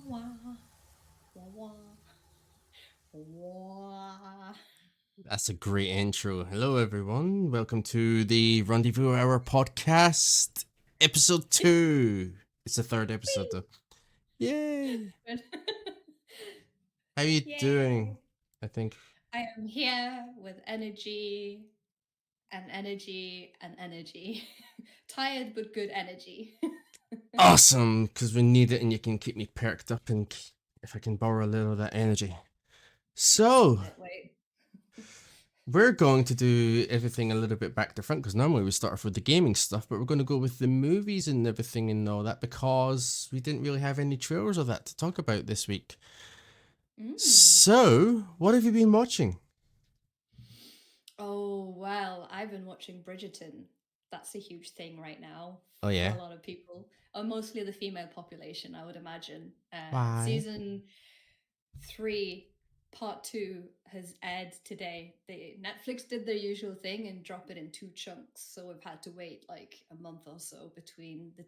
wah, wah, wah. That's a great intro. Hello, everyone. Welcome to the Rendezvous Hour podcast, episode 2. It's the third episode, though. Yay! Good. How you doing? Yay! I think I am here with energy and energy and energy. Tired but good energy. awesome because we need it, and you can keep me perked up, and if I can borrow a little of that energy. This is So it. Wait. we're going to do everything a little bit back to front because normally we start off with the gaming stuff, but we're going to go with the movies and everything and all that because we didn't really have any trailers of that to talk about this week. Mm. So, what have you been watching? Oh, well, I've been watching Bridgerton. That's a huge thing right now Oh for a yeah. lot of people. Mostly the female population, I would imagine. Why? Season 3, part 2 has aired today. Netflix did their usual thing and drop it in 2 chunks, so we've had to wait like a month or so between the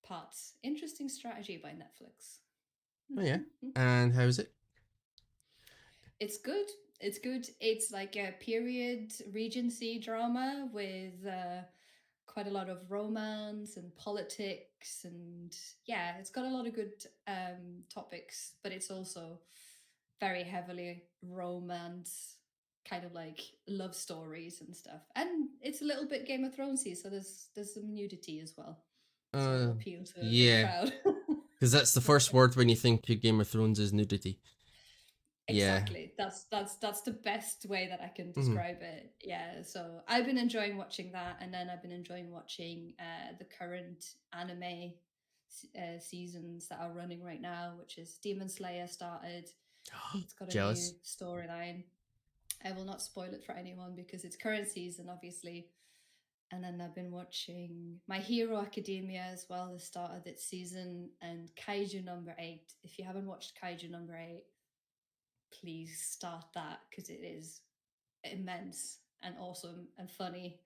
parts. Interesting strategy by Netflix. Oh yeah. And how is it? It's good. It's good. It's like a period Regency drama with quite a lot of romance and politics, and yeah, it's got a lot of good topics, but it's also very heavily romance, kind of like love stories and stuff. And it's a little bit Game of Thronesy, so there's some nudity as well. So it'll Uh, appeal to a big yeah, crowd. because that's the first word when you think of Game of Thrones is nudity. Yeah. Exactly. That's the best way that I can Hmm. describe it. Yeah. So I've been enjoying watching that, and then I've been enjoying watching the current anime seasons that are running right now, which is Demon Slayer started. It's got a new Jealous. storyline. I will not spoil it for anyone because it's current season, obviously. And then I've been watching My Hero Academia as well, the start of its season, and Kaiju number 8. If you haven't watched Kaiju number 8, please start that because it is immense and awesome and funny.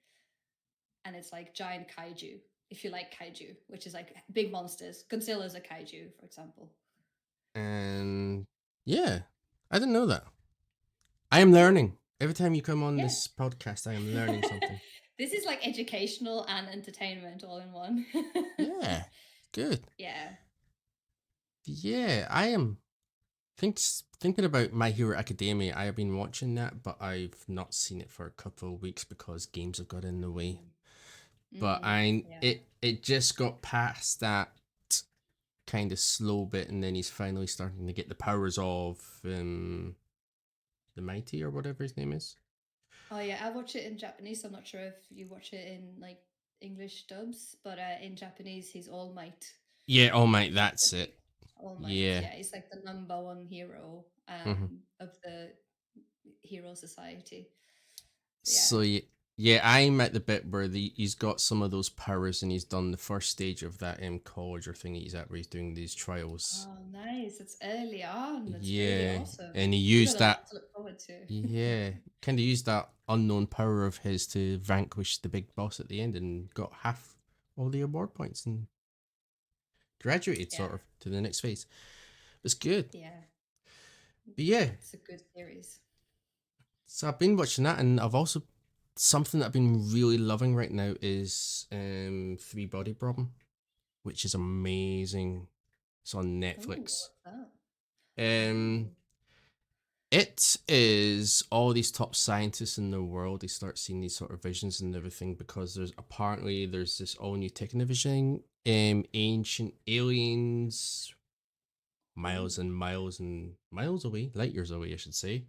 And it's like giant kaiju, if you like kaiju, which is like big monsters. Godzilla's a kaiju, for example. And yeah, I didn't know that. I am learning. Every time you come on Yeah. this podcast, I am learning something. This is like educational and entertainment all in one. Yeah. Good. Yeah. Yeah, I am thinking about My Hero Academia. I have been watching that, but I've not seen it for a couple of weeks because games have got in the way. Mm. But Yeah. it just got past that kind of slow bit, and then he's finally starting to get the powers of the Mighty or whatever his name is. Oh yeah, I watch it in Japanese. I'm not sure if you watch it in like English dubs, but in Japanese he's All Might. Yeah, All Might. He's the That's big it. All Might. Yeah. Yeah, he's like the number one hero Hmm. of the Hero Society. So yeah. So yeah, I'm at the bit where he's got some of those powers, and he's done the first stage of that college or thing he's at, where he's doing these trials. Oh, nice. It's early on. That's really Yeah, awesome. and he You got used a lot that. to look forward to. Yeah, kind of used that unknown power of his to vanquish the big boss at the end, and got half all the award points and graduated Yeah. sort of to the next phase. It's good. Yeah. But yeah, It's a good series. so I've been watching that, and I've also something that I've been really loving right now is Three Body Problem, which is amazing. It's on Oh, Netflix. what's that? Um, Oh. it is all these top scientists in the world. They start seeing these sort of visions and everything because there's this all new technovision, ancient aliens, Oh. miles and miles away, light years away, I should say,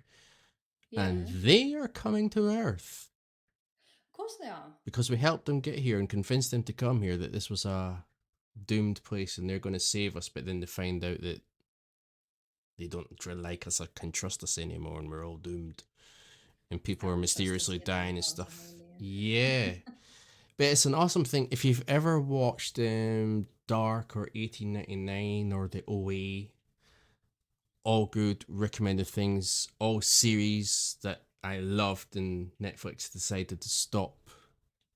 and Yeah. they are coming to Earth Of course they are. because we helped them get here and convinced them to come here, that this was a doomed place and they're going to save us. But then they find out that they don't really like us or can trust us anymore, and we're all doomed. And people I are would trust us mysteriously even if dying and I was an stuff. alien. Yeah. But it's an awesome thing. If you've ever watched Dark or 1899 or The OA, all good recommended things, all series that I loved, and Netflix decided to stop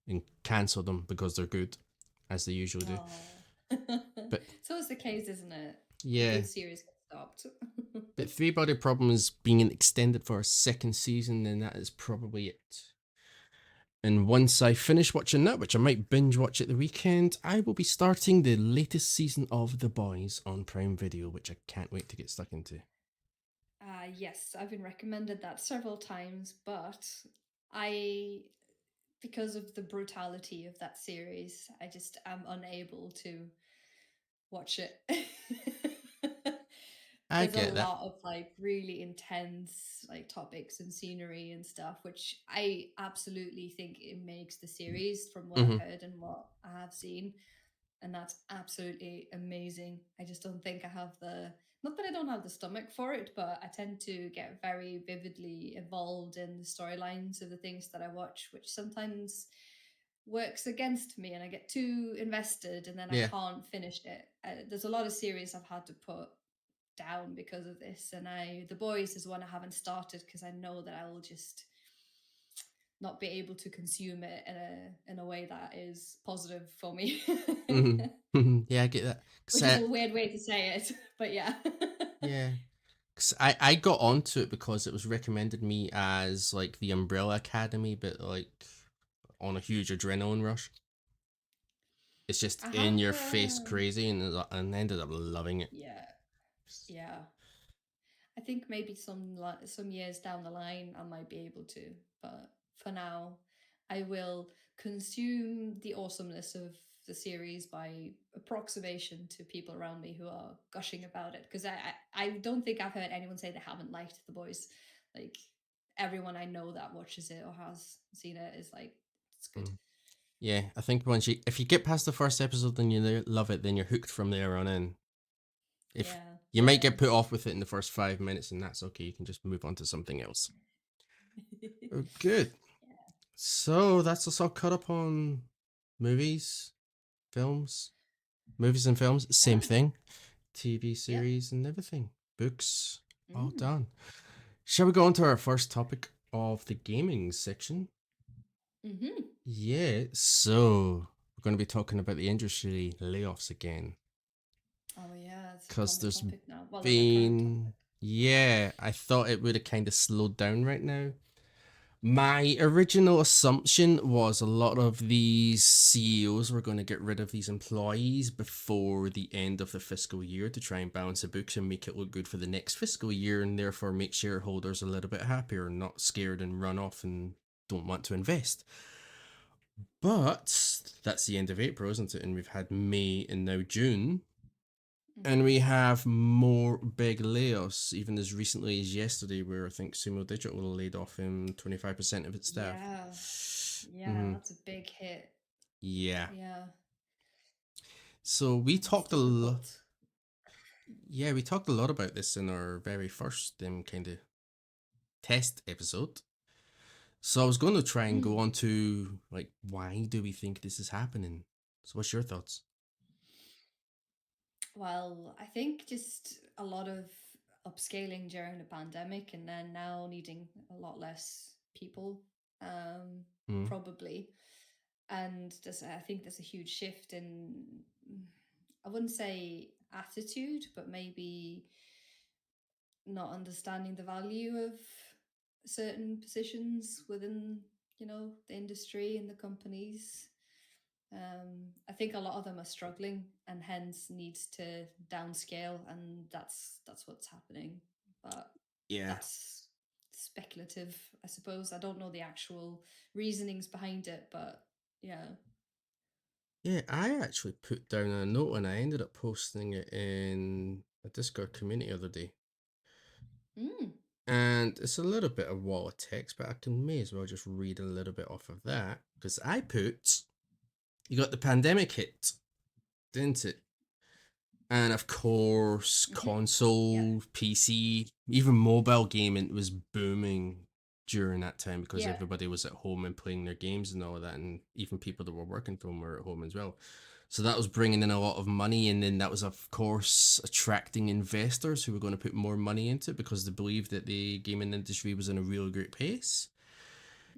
and cancel them because they're good, as they usually do. Oh. But It's always the case, isn't it? A Yeah. good series gets stopped. But Three Body Problems being extended for a second season, then that is probably it. And once I finish watching that, which I might binge watch at the weekend, I will be starting the latest season of The Boys on Prime Video, which I can't wait to get stuck into. Yes, I've been recommended that several times, but I, because of the brutality of that series, I just am unable to watch it. I There's a get that. lot of like really intense like topics and scenery and stuff, which I absolutely think it makes the series from what I've Mm-hmm. heard and what I have seen. And that's absolutely amazing. I just don't think I have the, not that I don't have the stomach for it, but I tend to get very vividly involved in the storylines of the things that I watch, which sometimes works against me and I get too invested and then I Yeah. can't finish it. There's a lot of series I've had to put down because of this, and The Boys is one I haven't started because I know that I will just not be able to consume it in a way that is positive for me. Mm-hmm. Yeah, I get that. Cause Which is a weird way to say it, but yeah. yeah. Cause I got onto it because it was recommended me as like the Umbrella Academy, but like on a huge adrenaline rush. It's just I in have, your face crazy, and I ended up loving it. yeah, yeah. I think maybe some years down the line I might be able to, but for now, I will consume the awesomeness of the series by approximation to people around me who are gushing about it. Because I don't think I've heard anyone say they haven't liked The Boys. Like everyone I know that watches it or has seen it is like, it's good. Mm. Yeah, I think once if you get past the first episode and you love it, then you're hooked from there on in. If Yeah, you might yeah. get put off with it in the first 5 minutes, and that's okay. You can just move on to something else. Oh, good. So that's us all caught up on movies, films, movies and films. Same Yeah. thing. TV Yep. series and everything. Books, all Mm. done. Shall we go on to our first topic of the gaming section? Mm-hmm. Yeah, so we're going to be talking about the industry layoffs again. Oh yeah, it's a Because common there's topic now. Well, a recurrent been, topic. yeah, I thought it would have kind of slowed down right now. My original assumption was a lot of these CEOs were going to get rid of these employees before the end of the fiscal year to try and balance the books and make it look good for the next fiscal year, and therefore make shareholders a little bit happier and not scared and run off and don't want to invest. But that's the end of April, isn't it? And we've had May and now June. And we Mm-hmm. have more big layoffs, even as recently as yesterday, where I think Sumo Digital laid off 25% of its staff. Yeah, yeah, Mm, that's a big hit. yeah. Yeah, So it's difficult. we talked a lot about this in our very first kind of test episode. So I was going to try and go Mm. on to like, why do we think this is happening? So what's your thoughts? Well, I think just a lot of upscaling during the pandemic and then now needing a lot less people, Mm, probably. And I think there's a huge shift in, I wouldn't say attitude, but maybe not understanding the value of certain positions within, the industry and the companies. I think a lot of them are struggling and hence needs to downscale, and that's what's happening. But yeah. that's speculative, I suppose. I don't know the actual reasonings behind it, but yeah. Yeah, I actually put down a note and I ended up posting it in a Discord community the other day. Mm. And it's a little bit of wall of text, but I can may as well just read a little bit off of that. Because I put, you got the pandemic hit, didn't it? And of course, Hmm. Yeah. console, PC, even mobile gaming was booming during that time because Yeah. everybody was at home and playing their games and all of that. And even people that were working from home were at home as well. So that was bringing in a lot of money. And then that was, of course, attracting investors who were going to put more money into it because they believed that the gaming industry was in a really great pace.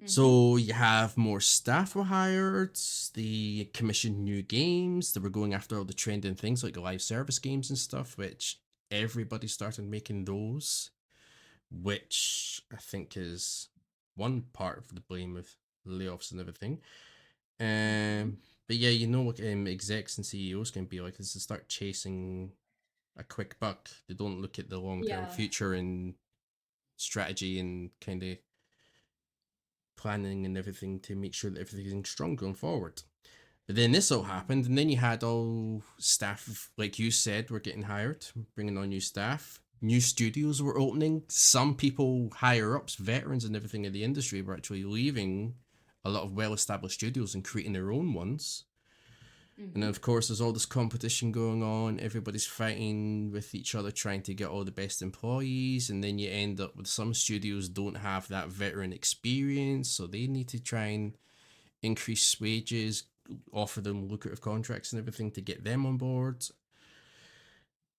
Mm-hmm. So you have more staff were hired, they commissioned new games, they were going after all the trending things like the live service games and stuff, which everybody started making those, which I think is one part of the blame of layoffs and everything. Mm-hmm. But yeah, you know what execs and CEOs can be like is to start chasing a quick buck. They don't look at the long term Yeah. future and strategy and kind of planning and everything to make sure that everything's strong going forward. But then this all Mm-hmm. happened, and then you had all staff, like you said, were getting hired, bringing on new staff. New studios were opening. Some people higher ups, veterans and everything in the industry, were actually leaving a lot of well established studios and creating their own ones. And then, Mm-hmm. of course, there's all this competition going on. Everybody's fighting with each other, trying to get all the best employees. And then you end up with some studios don't have that veteran experience, so they need to try and increase wages, offer them lucrative contracts and everything to get them on board.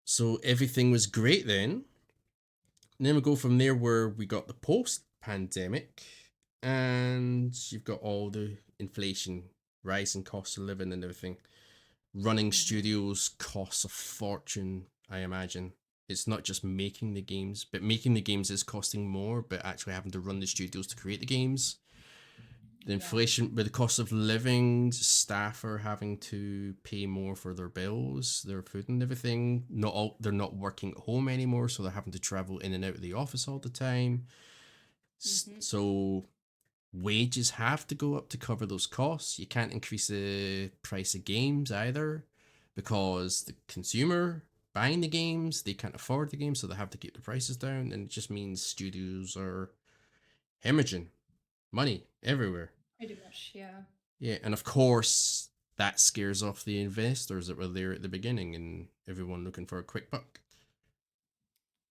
So everything was great then. And then we go from there where we got the post pandemic, and you've got all the inflation, rising costs of living and everything. Running Mm-hmm. studios costs a fortune, I imagine. It's not just making the games, but making the games is costing more, but actually having to run the studios to create the games, the Yeah. inflation with the cost of living, staff are having to pay more for their bills, their food and everything. Not all they're not working at home anymore, so they're having to travel in and out of the office all the time. Mm-hmm. So wages have to go up to cover those costs. You can't increase the price of games either because the consumer buying the games, they can't afford the games, so they have to keep the prices down, and it just means studios are hemorrhaging money everywhere. Pretty much. Yeah. Yeah, and of course that scares off the investors that were there at the beginning and everyone looking for a quick buck.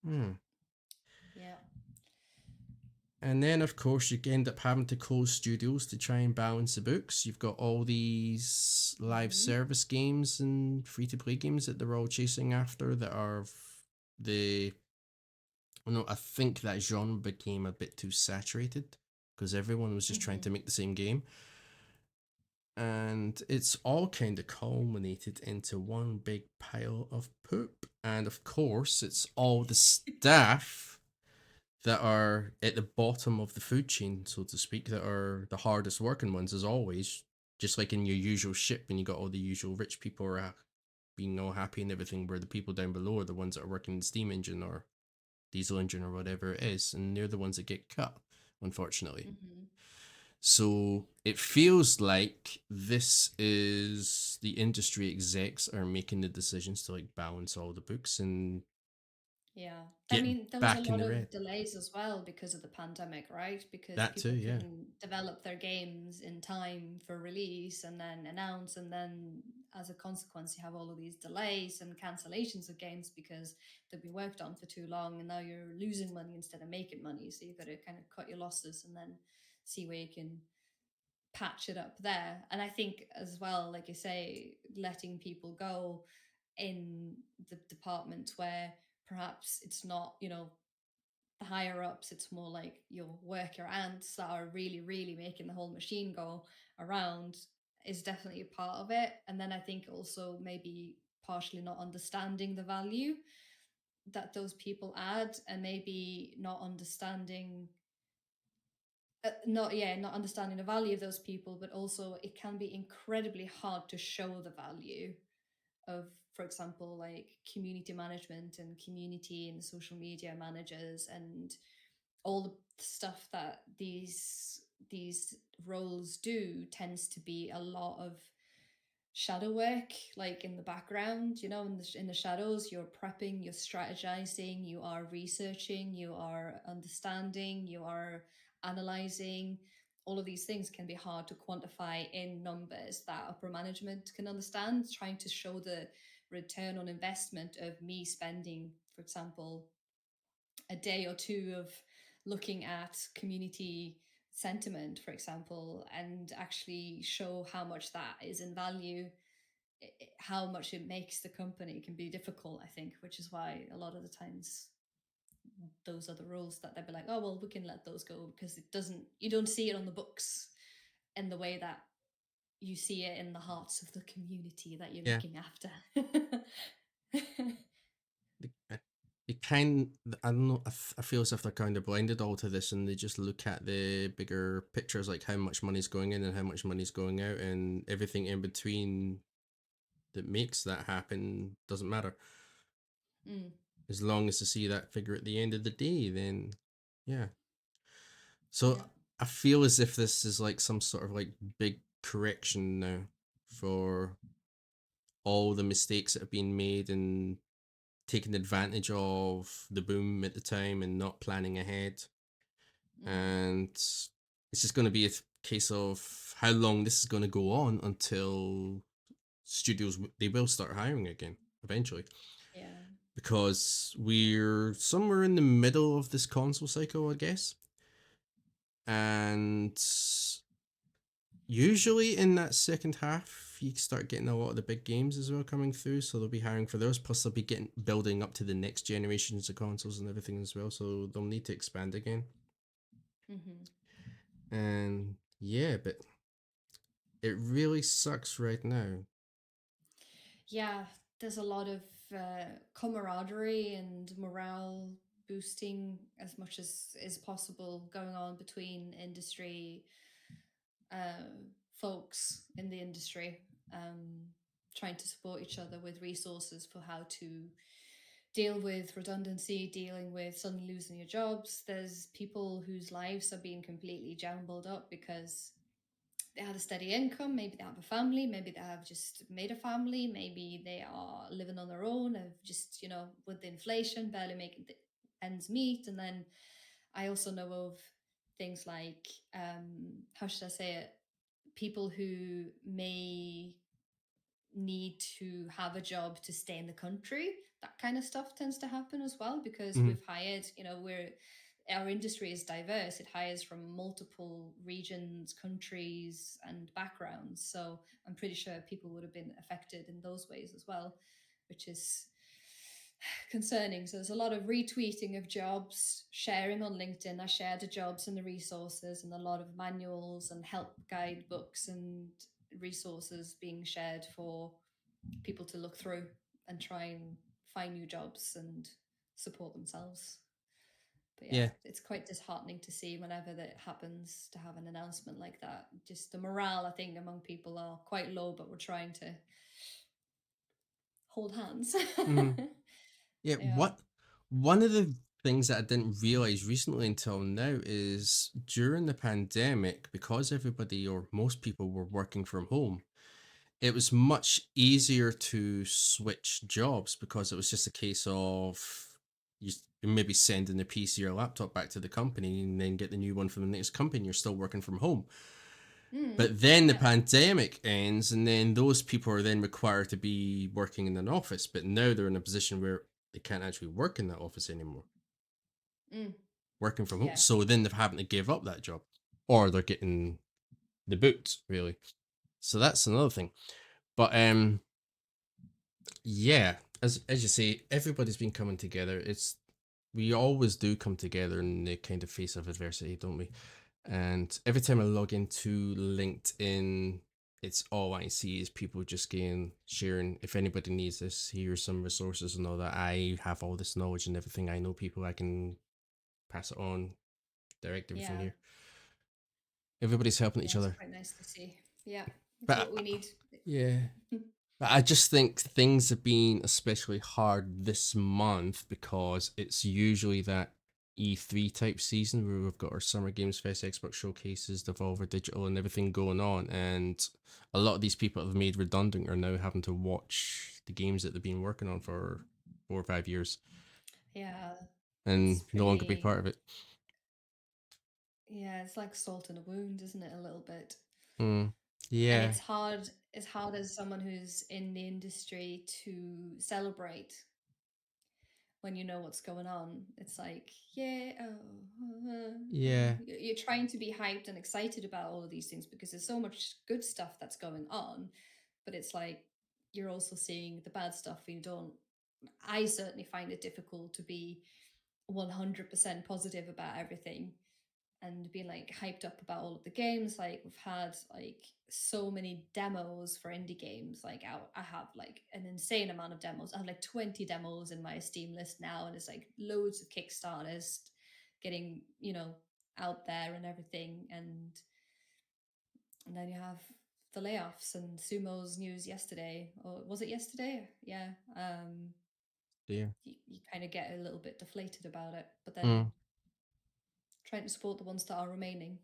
Hmm. Yeah. And then, of course, you end up having to close studios to try and balance the books. You've got all these live Mm-hmm. service games and free to play games that they're all chasing after that are the. Well, no, I think that genre became a bit too saturated because everyone was just trying Mm-hmm. to make the same game. And it's all kind of culminated into one big pile of poop. And of course, it's all the staff that are at the bottom of the food chain, so to speak, that are the hardest working ones, as always. Just like in your usual ship, when you got all the usual rich people are being all happy and everything, where the people down below are the ones that are working in the steam engine or diesel engine or whatever it is, and they're the ones that get cut, unfortunately. Mm-hmm. So it feels like this is the industry execs are making the decisions to like balance all the books and Yeah. I get mean, there was a back in lot the of red. delays as well because of the pandemic, right? Because That too, people yeah. couldn't develop their games in time for release and then announce. And then as a consequence, you have all of these delays and cancellations of games because they've been worked on for too long. And now you're losing money instead of making money. So you've got to kind of cut your losses and then see where you can patch it up there. And I think as well, like you say, letting people go in the department where perhaps it's not, the higher ups, it's more like your worker ants that are really, really making the whole machine go around is definitely a part of it. And then I think also maybe partially not understanding the value that those people add and maybe not understanding not understanding the value of those people, but also it can be incredibly hard to show the value of, for example, like community management and community and social media managers and all the stuff that these roles do tends to be a lot of shadow work, like in the background, in the shadows. You're prepping, you're strategizing, you are researching, you are understanding, you are analyzing. All of these things can be hard to quantify in numbers that upper management can understand. Trying to show the return on investment of me spending, for example, a day or two of looking at community sentiment, for example, and actually show how much that is in value, how much it makes the company can be difficult, I think, which is why a lot of the times those are the rules that they'd be like, oh well, we can let those go because it doesn't. You don't see it on the books in the way that you see it in the hearts of the community that you're Yeah. looking after. Uh, It kind, I don't know, I feel as if they're kind of blinded all to this and they just look at the bigger pictures, like how much money's going in and how much money's going out, and everything in between that makes that happen doesn't matter. Mm, As long as they see that figure at the end of the day, then yeah. So yeah. I feel as if this is like some sort of like big correction now for all the mistakes that have been made and taking advantage of the boom at the time and not planning ahead. Mm, And it's just going to be a case of how long this is going to go on until studios they will start hiring again eventually, yeah. because we're somewhere in the middle of this console cycle, I guess. And usually in that second half, you start getting a lot of the big games as well coming through, so they'll be hiring for those. Plus, they'll be getting building up to the next generations of consoles and everything as well, so they'll need to expand again. Hmm. And yeah, but it really sucks right now. Yeah, there's a lot of camaraderie and morale boosting as much as is possible going on between industry folks in the industry, um, trying to support each other with resources for how to deal with redundancy, dealing with suddenly losing your jobs. There's people whose lives are being completely jumbled up because they had a steady income, maybe they have a family, maybe they have just made a family, maybe they are living on their own, have just, with the inflation, barely making the ends meet. And then I also know of things like, how should I say it? People who may need to have a job to stay in the country. That kind of stuff tends to happen as well because Mhm. we've hired, our industry is diverse. It hires from multiple regions, countries, and backgrounds. So I'm pretty sure people would have been affected in those ways as well, which is concerning. So there's a lot of retweeting of jobs, sharing on LinkedIn. I share the jobs and the resources, and a lot of manuals and help guide books and resources being shared for people to look through and try and find new jobs and support themselves. But yeah, Yeah. it's quite disheartening to see whenever that happens to have an announcement like that. Just the morale, I think, among people are quite low, but we're trying to hold hands. Mhm. Yeah, Yeah. one of the things that I didn't realize recently until now is during the pandemic, because everybody or most people were working from home, it was much easier to switch jobs because it was just a case of you maybe sending the PC or laptop back to the company and then get the new one from the next company. You're still working from home. Mm, But then the yeah. pandemic ends, and then those people are then required to be working in an office. But now they're in a position where they can't actually work in that office anymore, Mm, working from home. yeah. So then they're having to give up that job, or they're getting the boot, really. So that's another thing. But yeah, as you say, everybody's been coming together. We always do come together in the kind of face of adversity, don't we? And every time I log into LinkedIn, it's all I see is people just getting sharing. If anybody needs this, here's some resources and all that. I have all this knowledge and everything. I know people. I can pass it on, direct everything Yeah. here. Everybody's helping each Yeah. It's other. quite nice to see. Yeah. It's But what we need. yeah, but I just think things have been especially hard this month because it's usually that E3 type season where we've got our Summer Games Fest, Xbox showcases, Devolver Digital, and everything going on. And a lot of these people that have made redundant are now having to watch the games that they've been working on for 4 or 5 years Yeah. It's and no longer be pretty, part of it. yeah, it's like salt in a wound, isn't it? A little bit. Mm. And Yeah, it's hard as someone who's in the industry to celebrate when you know what's going on. It's like, yeah, yeah, you're trying to be hyped and excited about all of these things because there's so much good stuff that's going on, but it's like you're also seeing the bad stuff. You don't. I certainly find it difficult to be 100% positive about everything and being like hyped up about all of the games. Like we've had like so many demos for indie games. Like I have like an insane amount of demos. I have like 20 demos in my Steam list now, and it's like loads of Kickstarters getting, out there and everything. And then you have the layoffs and Sumo's news yesterday, or was it yesterday? Yeah. Dear. You kind of get a little bit deflated about it, but then Mm. trying to support the ones that are remaining.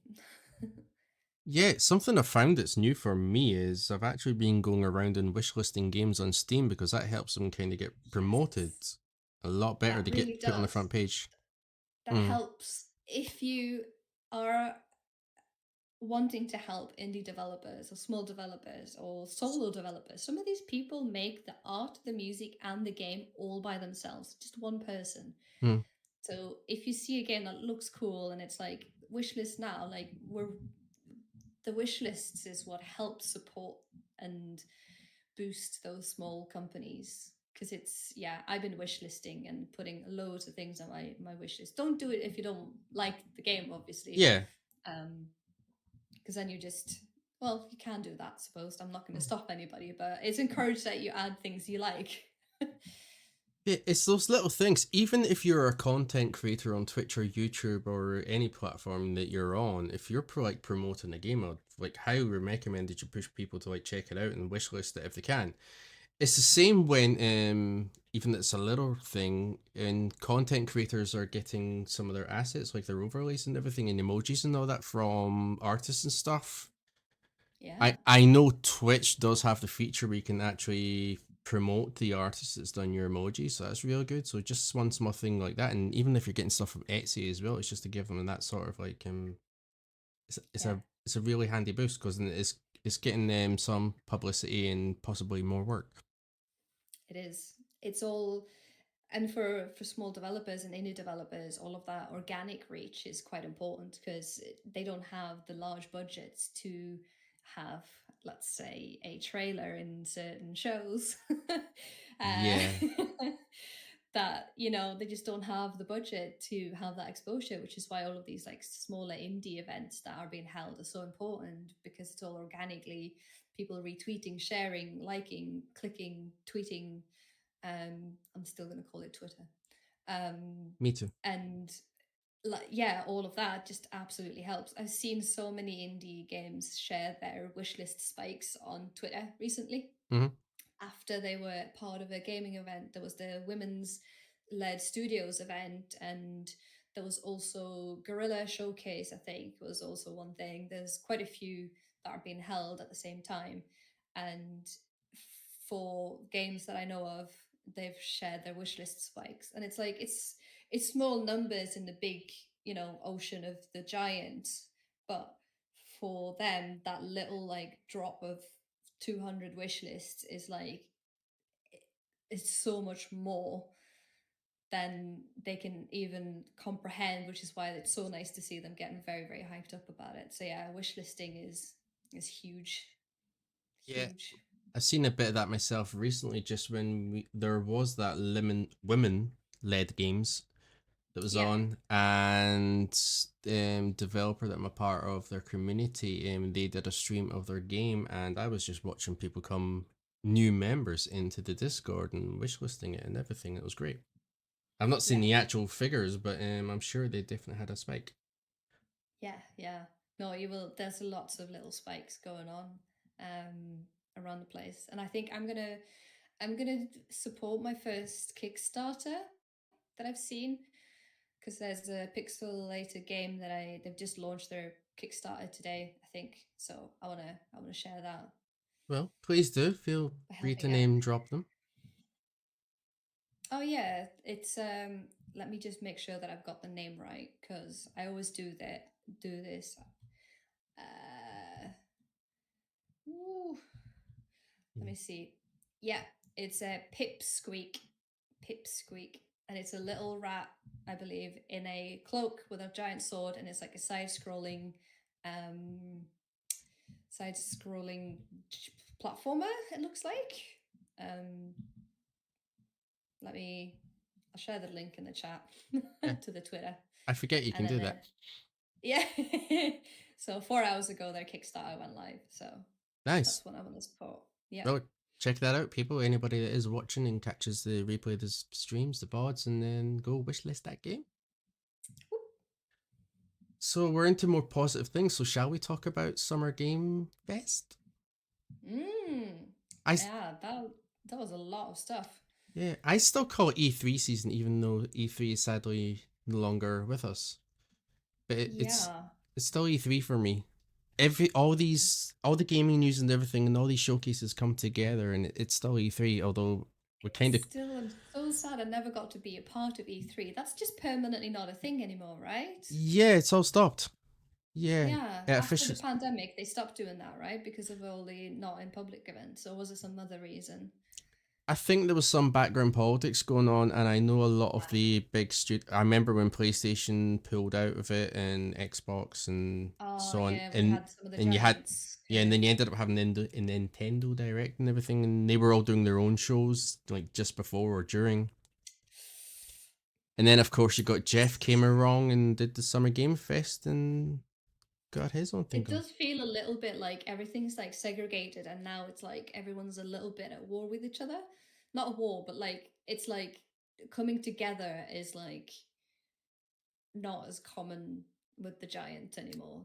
Yeah, something I found that's new for me is I've actually been going around and wishlisting games on Steam because that helps them kind of get promoted Yes, a lot better that to really get put on the front does. page. That Mm, helps if you are wanting to help indie developers or small developers or solo developers. Some of these people make the art, the music, and the game all by themselves, just one person. mm, So if you see a game that looks cool and it's like wishlist now, like we're the wish lists is what helps support and boost those small companies, because it's, yeah, I've been wish listing and putting loads of things on my wish list. Don't do it if you don't like the game, obviously, yeah. because then you just, well, you can do that, I suppose. I'm not going to Mm. stop anybody, but it's encouraged that you add things you like. It's those little things. Even if you're a content creator on Twitch or YouTube or any platform that you're on, if you're like promoting a game, I'd like highly recommend that you push people to like check it out and wishlist it if they can. It's the same when even it's a little thing and content creators are getting some of their assets like their overlays and everything and emojis and all that from artists and stuff. Yeah, I know Twitch does have the feature where you can actually promote the artist that's done your emoji, so that's really good. So just one small thing like that, and even if you're getting stuff from Etsy as well, it's just to give them that sort of like yeah, it's a really handy boost because then it's getting some publicity and possibly more work. it is. It's all, and for small developers and indie developers, all of that organic reach is quite important because they don't have the large budgets to have, let's say, a trailer in certain shows. uh, Yeah, that, they just don't have the budget to have that exposure, which is why all of these like smaller indie events that are being held are so important, because it's all organically people retweeting, sharing, liking, clicking, tweeting. I'm still going to call it Twitter. Um, me too. and like, yeah, all of that just absolutely helps. I've seen so many indie games share their wishlist spikes on Twitter recently Hmm. after they were part of a gaming event. There was the women's led studios event, and there was also Gorilla Showcase, I think, was also one thing. There's quite a few that are being held at the same time. And for games that I know of, they've shared their wish list spikes. And it's like it's small numbers in the big, ocean of the giants, but for them, that little like drop of 200 wish lists is like, it's so much more than they can even comprehend, which is why it's so nice to see them getting very, very hyped up about it. So yeah, wish listing is huge, Yeah, huge. I've seen a bit of that myself recently. Just when there was that women led games that was Yeah, on, and developer that I'm a part of their community, they did a stream of their game, and I was just watching people come new members into the Discord and wishlisting it and everything. It was great. I've not seen yeah, the actual figures, but I'm sure they definitely had a spike. yeah. No, you will. There's lots of little spikes going on around the place, and I think I'm gonna support my first Kickstarter that I've seen, because there's a pixelated game that they've just launched their Kickstarter today, I think. So I wanna share that Well, please do feel by free to helping out. name drop them. Oh yeah, it's let me just make sure that I've got the name right, because I always do this. Uh ooh, let Yeah. me see. Yeah, it's a Pipsqueak. Pipsqueak. And it's a little rat, I believe, in a cloak with a giant sword, and it's like a um side-scrolling platformer, it looks like. Um let me I'll share the link in the chat Yeah, to the Twitter. I forget you And can then do that. yeah. So 4 hours ago their Kickstarter went live. So Nice. that's what I want to support. Yeah. Well, check that out, people. Anybody that is watching and catches the replay of the streams, the pods, and then go wishlist that game. So we're into more positive things. So shall we talk about Summer Game Fest? Mm. I Yeah, that was a lot of stuff. Yeah, I still call it E3 season, even though E3 is sadly no longer with us. But Yeah. it's still E3 for me. All the gaming news and everything and all these showcases come together, and it's still E3. Although we're kind of Still, I'm so sad I never got to be a part of E3. That's just permanently not a thing anymore, right? yeah, it's all stopped. Yeah, Yeah, yeah, after the official. pandemic, they stopped doing that, right? Because of all the not in public events, or was it some other reason? I think there was some background politics going on, and I know a lot of the big I remember when PlayStation pulled out of it, and Xbox, and Oh so on, yeah, we had some of the and you had giants. yeah, and then you ended up having a Nintendo Direct and everything, and they were all doing their own shows like just before or during. And then of course you got Jeff came along and did the Summer Game Fest and got his own thing It going. does feel a little bit like everything's like segregated, and now it's like everyone's a little bit at war with each other. Not a war, but like it's like coming together is like not as common with the giant anymore.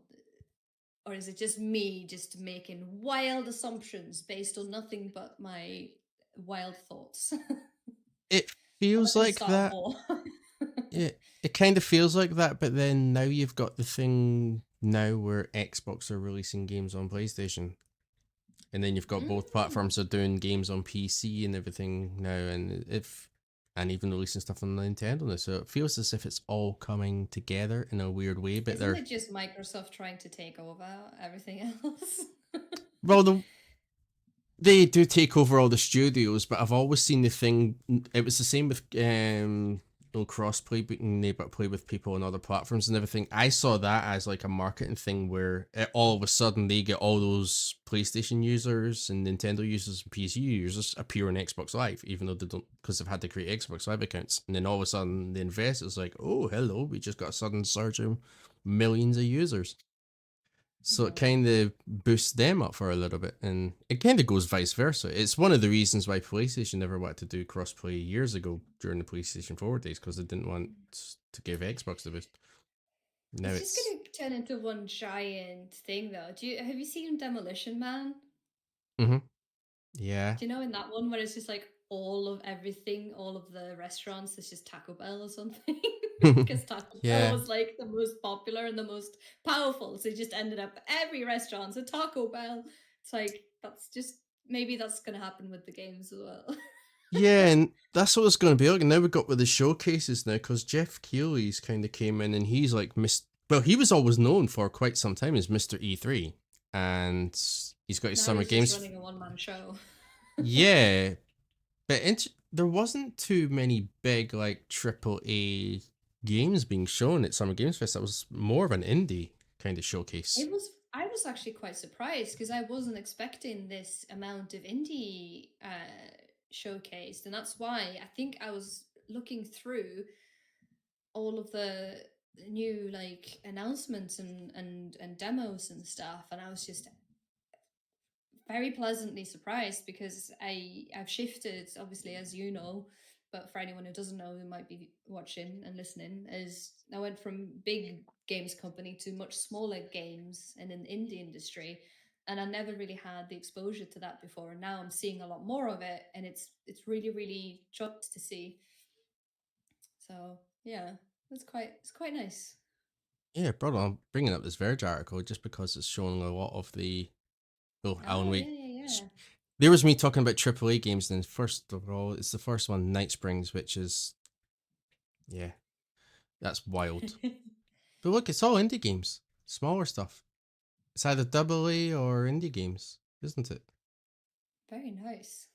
Or is it just me just making wild assumptions based on nothing but my wild thoughts? I'm It not feels going to like start a that. war. Yeah, it kind of feels like that, but then now you've got the thing now where Xbox are releasing games on PlayStation, and then you've got both Mm. platforms are doing games on PC and everything now, and even releasing stuff on Nintendo now. So it feels as if it's all coming together in a weird way. But Isn't they're it just Microsoft trying to take over everything else? well, they do take over all the studios, but I've always seen the thing. It was the same with no crossplay, being able to play with people on other platforms and everything. I saw that as like a marketing thing where all of a sudden they get all those PlayStation users and Nintendo users and PC users appear on Xbox Live, even though they don't because they've had to create Xbox Live accounts. And then all of a sudden the investors like, oh hello, we just got a sudden surge of millions of users. So it Yeah. kind of boosts them up for a little bit, and it kind of goes vice versa. It's one of the reasons why PlayStation never wanted to do crossplay years ago during the PlayStation 4 days because they didn't want to give Xbox the boost. Now It's just it's going to turn into one giant thing, though. Have you seen Demolition Man? mm-hmm. Yeah, Do you know in that one where it's just like all of everything, all of the restaurants, it's just Taco Bell or something? Because Taco Bell yeah, was like the most popular and the most powerful. So it just ended up every restaurant's a Taco Bell. It's like that's just maybe that's gonna happen with the games as well. yeah, and that's what it's going to be like. And now we got with the showcases now because Jeff Keighley's kind of came in and he's like well, he was always known for quite some time as Mr. E3, and he's got his Now Summer he's just Games. running a one-man show. Yeah, but there wasn't too many big like triple A games being shown at Summer Games Fest. That was more of an indie kind of showcase. I was actually quite surprised because I wasn't expecting this amount of indie showcased, and that's why I think I was looking through all of the new like announcements and demos and stuff, and I was just very pleasantly surprised because I've shifted, obviously, as you know, but for anyone who doesn't know, who might be watching and listening, is I went from big games company to much smaller games and in the indie industry, and I never really had the exposure to that before. And now I'm seeing a lot more of it, and it's really really just to see. So yeah, it's quite nice. Yeah, brother, I'm bringing up this Verge article just because it's showing a lot of the. Oh, Alan Ah, yeah, Wake. yeah, There was me talking about triple A games. Then first of all, it's the first one, Night Springs, which is yeah, that's wild. yeah. But look, it's all indie games, smaller stuff. It's either double A or indie games, isn't it? Very nice.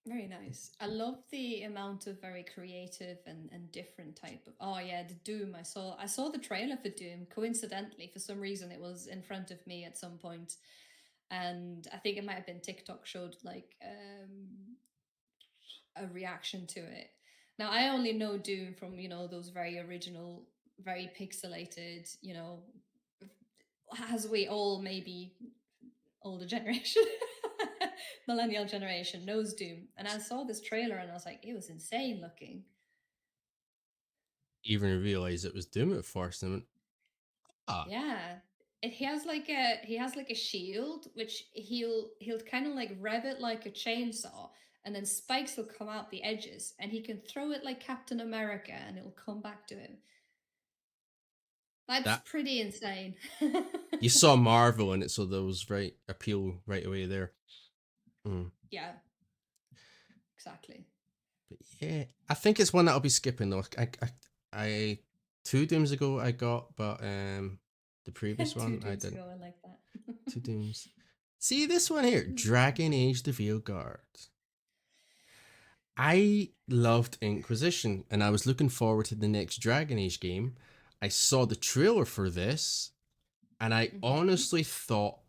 Very nice. I love the amount of very creative and different type of. Oh yeah, the Doom. I saw the trailer for Doom. Coincidentally, for some reason, it was in front of me at some point, and I think it might have been TikTok showed like a reaction to it. Now I only know Doom from, those very original, very pixelated, as we all maybe older generation, millennial generation knows Doom. And I saw this trailer and I was like, it was insane looking. Even realize it was Doom at first, and I went, ah, Yeah. He has like a shield which he'll kind of like rev it like a chainsaw, and then spikes will come out the edges and he can throw it like Captain America and it'll come back to him. That's that pretty insane. you saw Marvel in it, so there was right appeal right away there. Mm. Yeah, exactly. But yeah, I think it's one that I'll be skipping though. I 2 Dooms ago I got, but the previous Two one I dudes didn't. going like that. 2 Dooms. See this one here, Dragon Age: The Veil Guard. I loved Inquisition, and I was looking forward to the next Dragon Age game. I saw the trailer for this, and I Mhm. honestly thought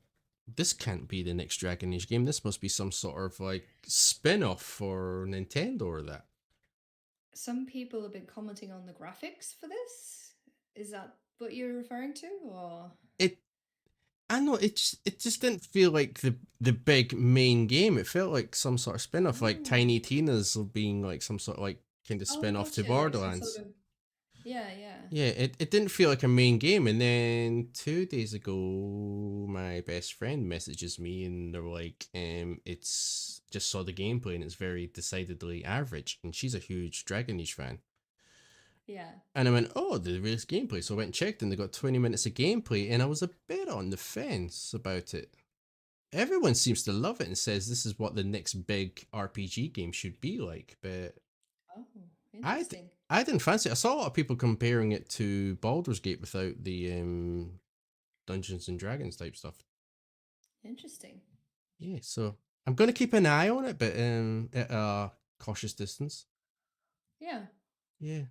this can't be the next Dragon Age game. This must be some sort of like spin off for Nintendo or that. Some people have been commenting on the graphics for this. Is that what you're referring to, or? It I know it just didn't feel like the big main game. It felt like some sort of spin off, like Oh, Tiny Tina's being like some sort of like kind of oh, spin off to gotcha. Like some sort Borderlands. of, yeah, yeah. Yeah, it didn't feel like a main game. And then 2 days ago, my best friend messages me and they're like, it's just saw the gameplay and it's very decidedly average. And she's a huge Dragon Age fan. Yeah. And I went, oh, they released gameplay. So I went and checked and they got 20 minutes of gameplay. And I was a bit on the fence about it. Everyone seems to love it and says this is what the next big RPG game should be like. But Oh, I, d- interesting. I didn't fancy it. I saw a lot of people comparing it to Baldur's Gate without the Dungeons and Dragons type stuff. Interesting. Yeah, so I'm going to keep an eye on it, but at a cautious distance. Yeah. Yeah.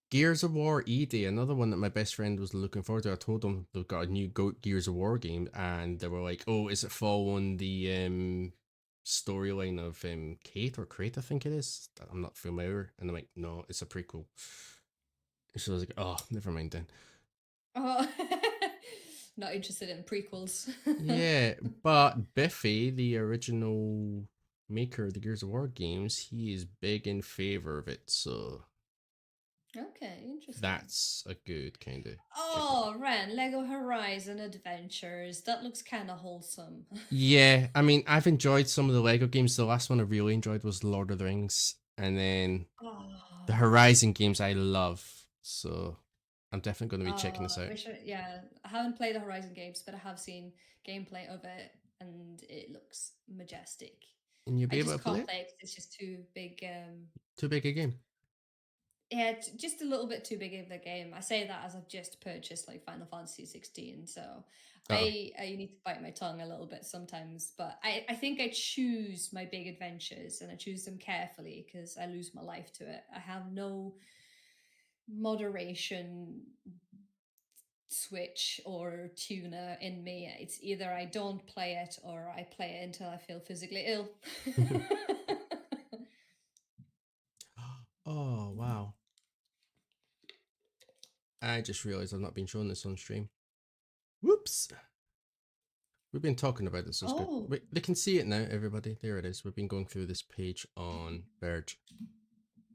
Gears of War ED, another one that my best friend was looking forward to. I told him they've got a new Gears of War game, and they were like, "Oh, is it following the storyline of Kate or Crate? I think it is. I'm not familiar." And I'm like, "No, it's a prequel." So I was like, "Oh, never mind then." Oh, not interested in prequels. Yeah, but Biffy, the original maker of the Gears of War games, he is big in favor of it. So Okay, interesting. that's a good kind of check mark. Oh, Ren, Lego Horizon Adventures. That looks kind of wholesome. Yeah, I mean, I've enjoyed some of the Lego games. The last one I really enjoyed was Lord of the Rings, and then the Oh, Horizon games I love. So I'm definitely going to be checking this I out. wish yeah, I haven't played the Horizon games, but I have seen gameplay of it and it looks majestic. And you'll I be able to just play can't it. play it 'cause it's just too big. Too big a game. Yeah, just a little bit too big of the game. I say that as I've just purchased like Final Fantasy 16, so Oh, I need to bite my tongue a little bit sometimes. But I think I choose my big adventures and I choose them carefully because I lose my life to it. I have no moderation switch or tuner in me. It's either I don't play it or I play it until I feel physically ill. oh wow! I just realized I've not been showing this on stream. Whoops! We've been talking about this, so it's good. Oh, Wait, they can see it now, everybody. There it is. We've been going through this page on Verge.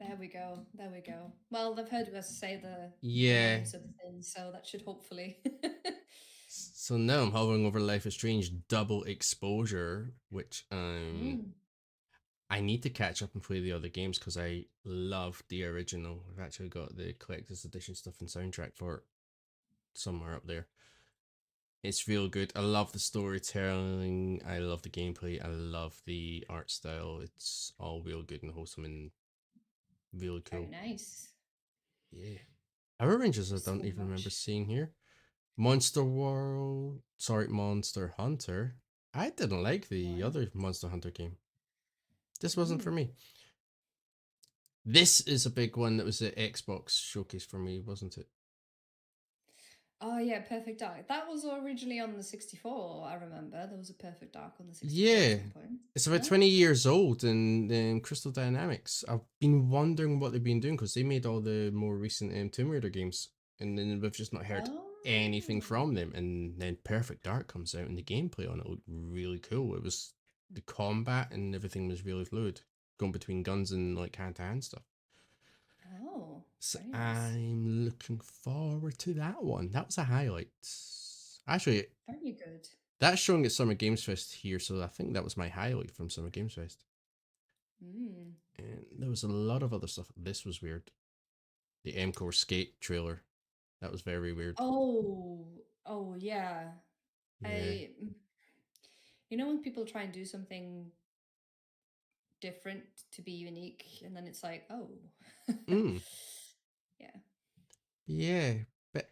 there we go. There we go. Well, they've heard us say the Yeah. names of the things, so that should hopefully. So now I'm hovering over Life is Strange double exposure, which Mm, I need to catch up and play the other games because I love the original. I've actually got the collector's edition stuff and soundtrack for it somewhere up there. It's real good. I love the storytelling. I love the gameplay. I love the art style. It's all real good and wholesome and really very cool. nice. Yeah. Power Rangers I So don't even remember much. seeing here. Monster World. Sorry, Monster Hunter. I didn't like the Wow. other Monster Hunter game. This wasn't for Mm. me. This is a big one that was at Xbox showcase for me, wasn't it? Oh yeah, Perfect Dark. That was originally on the 64, I remember. There was a Perfect Dark on the 64 at Yeah, some point. it's about Oh. 20 years old, and Crystal Dynamics. I've been wondering what they've been doing because they made all the more recent Tomb Raider games, and then we've just not heard anything Oh. from them. And then Perfect Dark comes out, and the gameplay on it looked really cool. It was the combat and everything was really fluid, going between guns and like hand to hand stuff. Oh, So very nice. I'm looking forward to that one. That was a highlight. Actually, Very good. that's showing at Summer Games Fest here, so I think that was my highlight from Summer Games Fest. Mm. And there was a lot of other stuff. This was weird. The MCore Skate trailer. That was very weird. Oh, oh yeah. Yeah. I, you know, when people try and do something different to be unique, and then it's like, oh, Mm. yeah. Yeah. But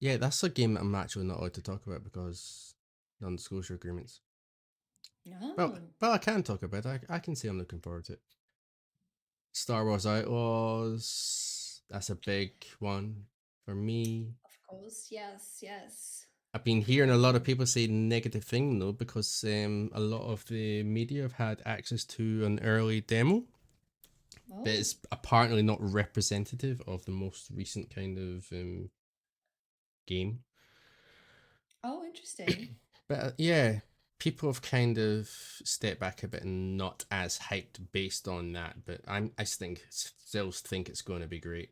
yeah, that's a game that I'm actually not allowed to talk about because non-disclosure agreements. Well, Oh, I can talk about it. I can say I'm looking forward to it. Star Wars Outlaws. That's a big one for me. of course. Yes, yes. I've been hearing a Very lot of good. people say negative thing though because a lot of the media have had access to an early demo, but Oh, it's apparently not representative of the most recent kind of game. oh, interesting. But yeah, people have kind of stepped back a bit and not as hyped based on that. But I still think it's going to be great.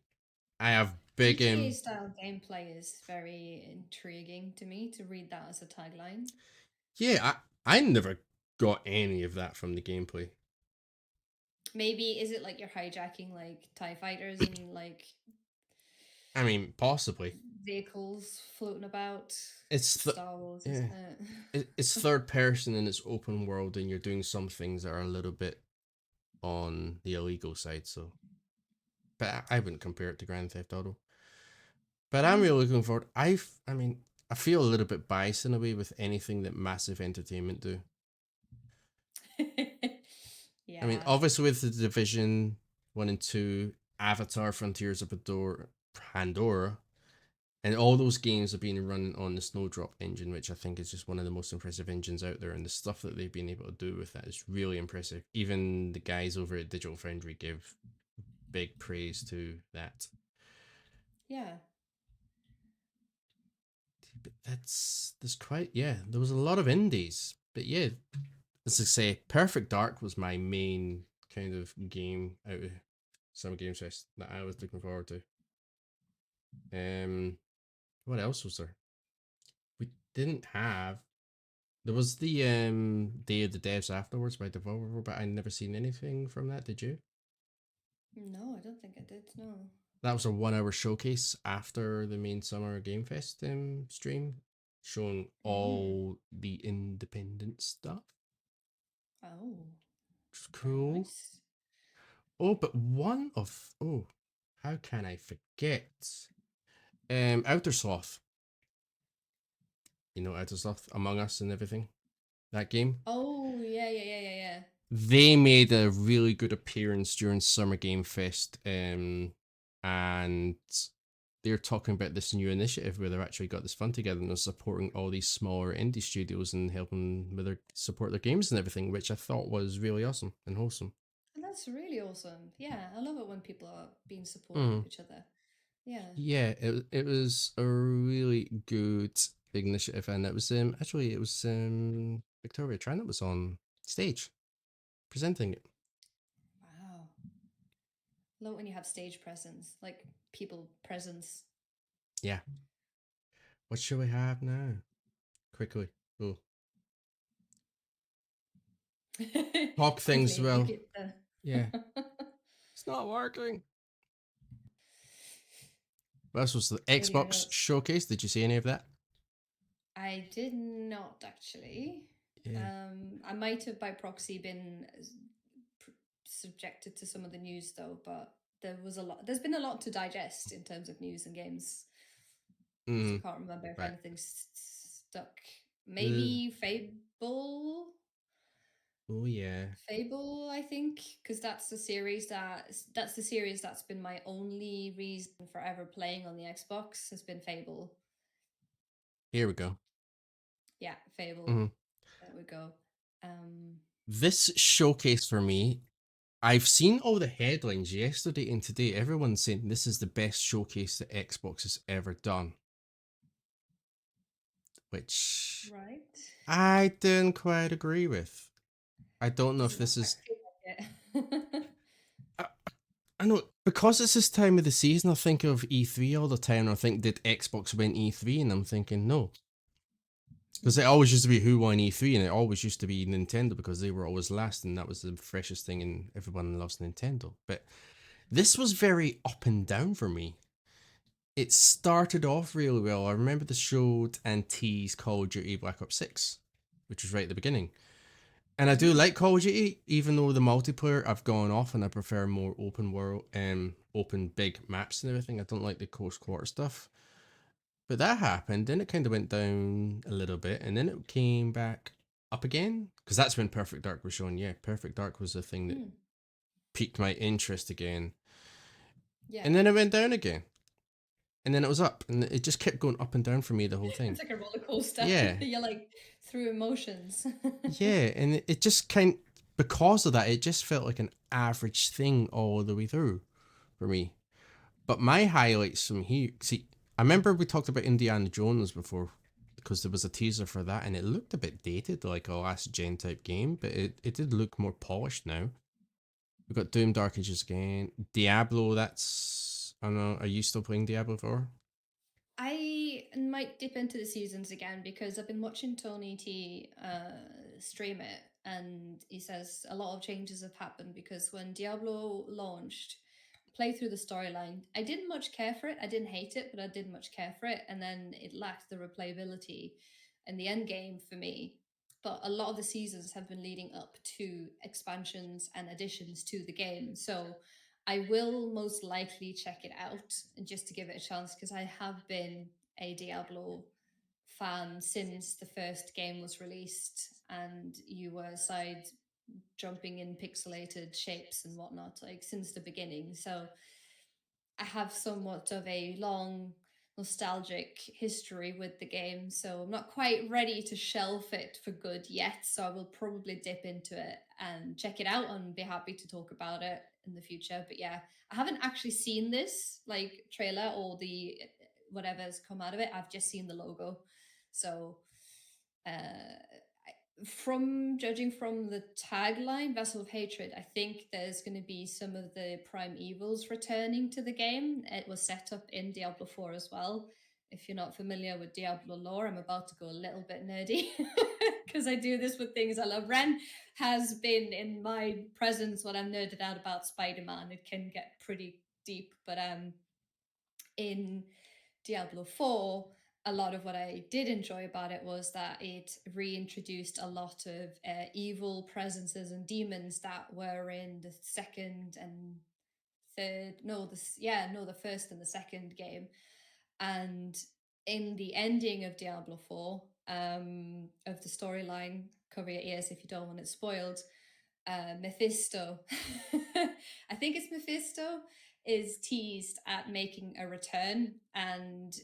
I have big GTA style gameplay is very intriguing to me to read that as a tagline. yeah. I never got any of that from the gameplay. Maybe is it like you're hijacking like TIE fighters and like I mean, possibly. vehicles floating about? It's It's the Star Wars, yeah. isn't it? It's third person and it's open world, and you're doing some things that are a little bit on the illegal side. So, but I wouldn't compare it to Grand Theft Auto. But I'm Mm. really looking forward. I mean, I feel a little bit biased in a way with anything that Massive Entertainment do. I mean, Yeah. obviously with the Division 1 and 2, Avatar: Frontiers of Pandora, and all those games have been run on the Snowdrop engine, which I think is just one of the most impressive engines out there. And the stuff that they've been able to do with that is really impressive. Even the guys over at Digital Foundry give big praise to that. Yeah. But there's quite, yeah, there was a lot of indies. But yeah, as I say, Perfect Dark was my main kind of game out of Summer Games Fest that I was looking forward to. Um, what else was there? We didn't have. There was the Day of the Devs afterwards by Devolver, but I never seen anything from that. Did you? No, I don't think I did. No. That was a 1 hour showcase after the main Summer Game Fest stream, showing Mm. all the independent stuff. Oh, Which is very cool. nice. Oh, but how can I forget? Outer Sloth. You know, Outer Sloth, Among Us and everything. That game. Oh, yeah, yeah, yeah, yeah, yeah. They made a really good appearance during Summer Game Fest, and they're talking about this new initiative where they've actually got this fund together and they're supporting all these smaller indie studios and helping with their support their games and everything, which I thought was really awesome and wholesome. And that's really awesome. Yeah, I love it when people are being supportive Mm. of each other. Yeah. Yeah, it was a really good initiative, and it was Victoria Tran that was on stage presenting it. Wow. Love it when you have stage presence, like people presence. Yeah. What should we have now? Quickly. Oh, talk things Quickly, you well. get the. Yeah, it's not working. This was the What are your Xbox notes? showcase. Did you see any of that? I did not actually. Yeah. I might have by proxy been subjected to some of the news though, but there was a lot. There's been a lot to digest in terms of news and games, so I Mm, can't remember if right. anything stuck. L- Maybe Fable. Oh yeah. Fable, I think, because that's the series that's been my only reason for ever playing on the Xbox has been Fable. Here we go. Yeah, Fable. Mhm. There we go. Um, This showcase for me, I've seen all the headlines yesterday and today. Everyone's saying this is the best showcase that Xbox has ever done, which right. I didn't quite agree with. I don't know Does if it not this quite is. feel like it? I, I know because it's this time of the season. I think of E3 all the time. I think did Xbox win E3, and I'm thinking no, because it Hmm. always used to be who won E3, and it always used to be Nintendo because they were always last, and that was the freshest thing, and everyone loves Nintendo. But this was very up and down for me. It started off really well. I remember the show and tease Call of Duty Black Ops 6, which was right at the beginning. And I do Mm. like Call of Duty, even though the multiplayer I've gone off and I prefer more open world, open big maps and everything. I don't like the close quarter stuff. But that happened, then it kind of went down a little bit, and then it came back up again. Because that's when Perfect Dark was shown. Yeah, Perfect Dark was the thing that Mm. piqued my interest again. And Yeah. then it went down again. And then it was up. And it just kept going up and down for me the whole thing. It's like a roller coaster. Yeah. You're like through emotions. Yeah. And it just because of that, it just felt like an average thing all the way through for me. But my highlights from here, see, I remember we talked about Indiana Jones before because there was a teaser for that and it looked a bit dated, like a last gen type game, but it did look more polished now. We've got Doom Dark Ages again. Diablo, that's. I don't know, are you still playing Diablo 4? I might dip into the seasons again because I've been watching Tony T stream it, and he says a lot of changes have happened because when Diablo launched, play through the storyline. I didn't much care for it. I didn't hate it, but I didn't much care for it, and then it lacked the replayability and the end game for me. But a lot of the seasons have been leading up to expansions and additions to the game, so I will most likely check it out just to give it a chance because I have been a Diablo fan since the first game was released and you were side jumping in pixelated shapes and whatnot, like since the beginning. So I have somewhat of a long nostalgic history with the game, so I'm not quite ready to shelf it for good yet. So I will probably dip into it and check it out and be happy to talk about it in the future. But yeah, I haven't actually seen this like trailer or the whatever's come out of it. I've just seen the logo. So uh from judging from the tagline Vessel of Hatred, I think there's going to be some of the prime evils returning to the game. It was set up in Diablo 4 as well. If you're not familiar with Diablo lore, I'm about to go a little bit nerdy because I do this with things I love. Ren has been in my presence when I'm nerded out about Spider-Man. It can get pretty deep, but in Diablo 4, a lot of what I did enjoy about it was that it reintroduced a lot of evil presences and demons that were in the second and third, no, the first and the second game. And in the ending of Diablo 4, of the storyline, cover your ears if you don't want it spoiled, Mephisto, I think it's Mephisto, is teased at making a return. And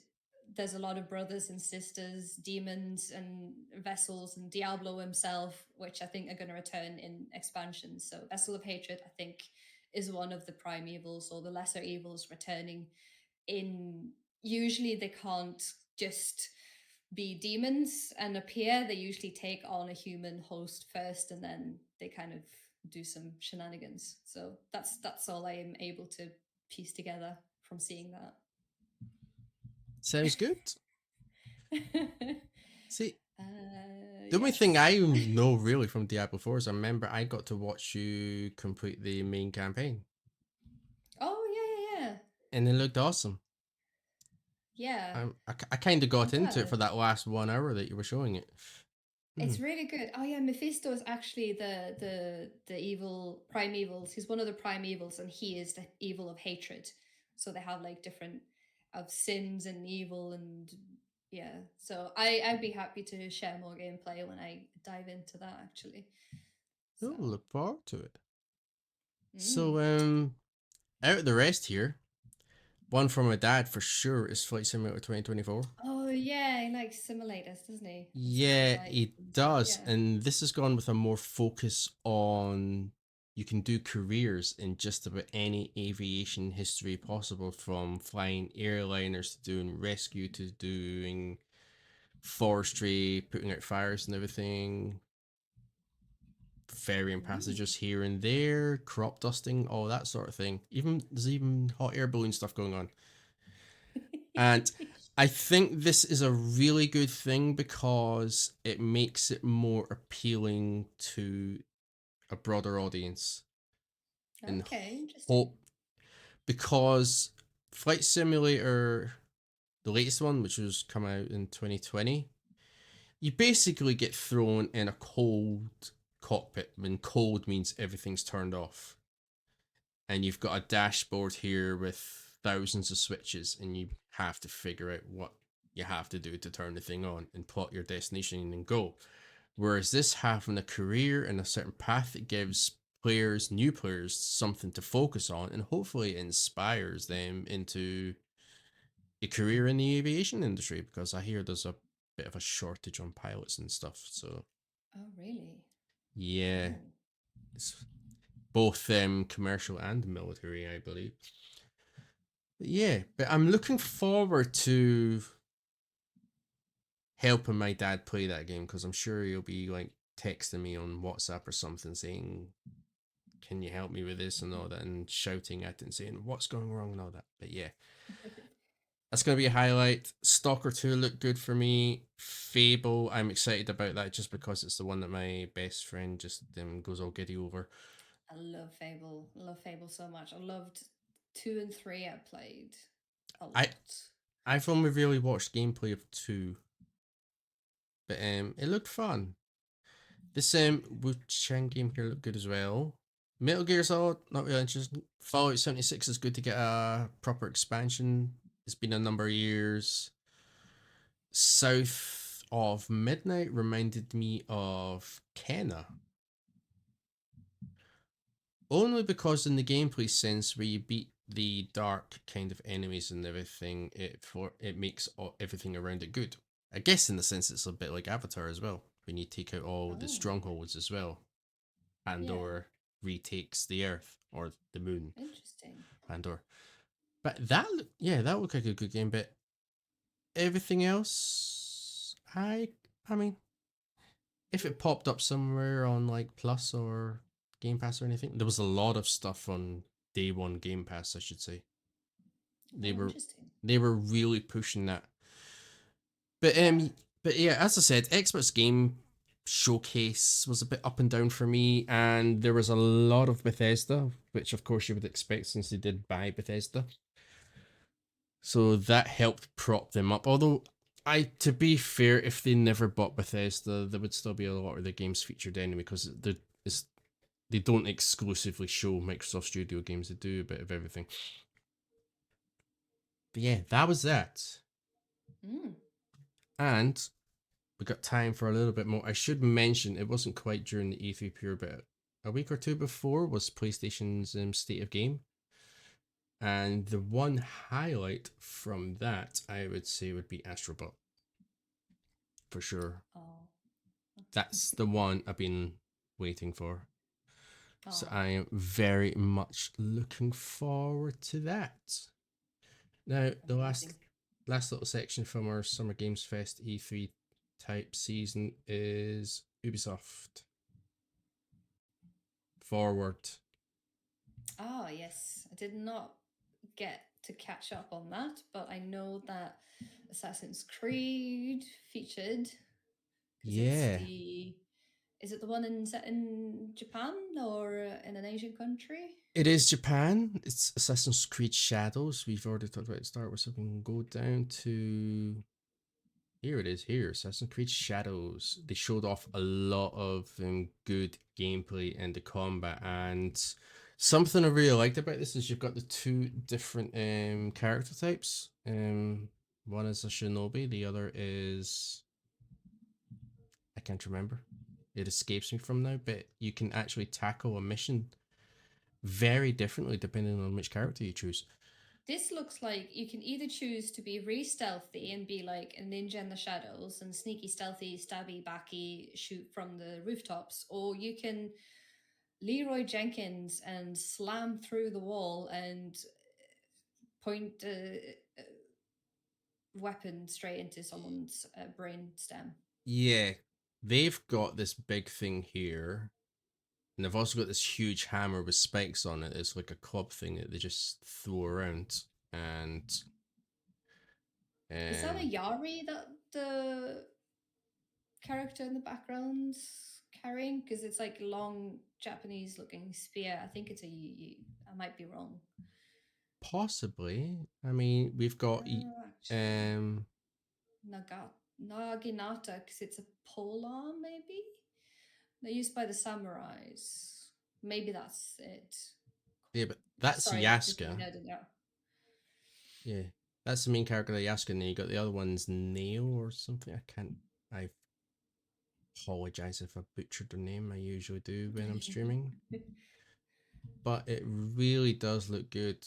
there's a lot of brothers and sisters, demons and vessels, and Diablo himself, which I think are going to return in expansions. So, Vessel of Hatred, I think, is one of the prime evils or the lesser evils returning in. Usually they can't just be demons and appear. They usually take on a human host first and then they kind of do some shenanigans. So that's all I am able to piece together from seeing Sounds good. that. See, the only thing Yes. I know really from Diablo 4 is I remember I got to watch you complete the main campaign. Oh yeah, yeah, yeah. And it looked awesome. Yeah. I kind of I'm got into it glad. for that last 1 hour that you were showing it. Hmm. It's really good. Oh yeah, Mephisto is actually the evil primevals. He's one of the primevals, and he is the evil of hatred. So they have like different of sins and evil, and yeah. So I'd be happy to share more gameplay when I dive into that actually. Oh, So, look forward to it. So, mm. out of the rest here, one from my dad for sure is Flight Simulator 2024. Oh yeah, he likes simulators, doesn't he? And stuff with Yeah, bikes it and stuff. does. Yeah. And this has gone with a more focus on you can do careers in just about any aviation history possible, from flying airliners to doing rescue to doing forestry, putting out fires and everything, ferrying Mm. passengers here and there, crop dusting, all that sort of thing. Even there's even hot air balloon stuff going on. And I think this is a really good thing because it makes it more appealing to a broader audience. And Okay, interesting. hope because Flight Simulator, the latest one, which was come out in 2020, you basically get thrown in a cold cockpit when cold means everything's turned off. And you've got a dashboard here with thousands of switches, and you have to figure out what you have to do to turn the thing on and plot your destination and go. Whereas this having a career and a certain path, it gives players, new players, something to focus on, and hopefully inspires them into a career in the aviation industry, because I hear there's a bit of a shortage on pilots and stuff. So Oh really? yeah, Oh. it's both commercial and military, I believe. But yeah, but I'm looking forward to helping my dad play that game, because I'm sure he'll be like texting me on WhatsApp or something saying, "Can you help me with this?" and all that, and shouting at it and saying, "What's going wrong?" and all that. But yeah, that's going to be a highlight. Stalker 2 looked good for me. Fable, I'm excited about that just because it's the one that my best friend just goes all giddy over. I love Fable. I love Fable so much. I loved 2 and 3 I played a I lot. I've only really watched gameplay of 2, but it looked fun. This Wu Chang game here looked good as well. Metal Gear Solid, not really interested. Fallout 76 is good to get a proper expansion. It's been a number of years. South of Midnight reminded me of Kenna. Only because in the gameplay sense where you beat the dark kind of enemies and everything, it makes everything around it good. I guess in the sense it's a bit like Avatar as well, when you take out all the Oh, strongholds as well. yeah. Pandora retakes the Earth or the Moon. Interesting. Pandora. But that, yeah, that looked like a good game. But everything else, I mean, if it popped up somewhere on like Plus or Game Pass or anything, there was a lot of stuff on day one Game Pass, I should say. They Oh, were interesting. they were really pushing that. But Yeah. but yeah, as I said, Xbox Game Showcase was a bit up and down for me, and there was a lot of Bethesda, which of course you would expect since they did buy Bethesda. So that helped prop them up. Although to be fair, if they never bought Bethesda, there would still be a lot of the games featured anyway, because they don't exclusively show Microsoft Studio games; they do a bit of everything. But yeah, that was that. Mm. And we got time for a little bit more. I should mention it wasn't quite during the E3 Pure, but a week or two before was PlayStation's State of Game. And the one highlight from that, I would say, would be Astrobot, for sure. Oh. That's the one I've been waiting for. So Oh, I am very much looking forward to that. Now, the amazing. last little section from our Summer Games Fest E3 type season is Ubisoft. Forward. Oh, yes. I did not get to catch up on that, but I know that Assassin's Creed featured because it's Yeah. the is it the one in set in Japan or in an Asian country? It is Japan. It's Assassin's Creed Shadows. We've already talked about it start with, so we can go down to here it is here, Assassin's Creed Shadows. They showed off a lot of good gameplay and the combat, and something I really liked about this is you've got the two different character types. One is a shinobi, the other is I can't remember. it escapes me from now, but you can actually tackle a mission very differently depending on which character you choose. This looks like you can either choose to be really stealthy and be like a ninja in the shadows and sneaky, stealthy, stabby, backy, shoot from the rooftops, or you can Leroy Jenkins and slam through the wall and point a weapon straight into someone's brain stem. Yeah, they've got this big thing here, and they've also got this huge hammer with spikes on it. It's like a club thing that they just throw around. And Is that a um, Yari that the character in the background's carrying? Because it's like long Japanese looking spear. I think it's a Yu. I might be wrong. possibly, I mean, we've got Actually, um, Naginata, because it's a polearm, maybe? They're used by the samurais. Maybe that's it. yeah, but that's Sorry, I didn't Yaska. know that. Yeah, that's the main character of Yaska, and then you got the other one's Neo or something. I can't. I apologize if I butchered their name. I usually do when I'm streaming, but it really does look good.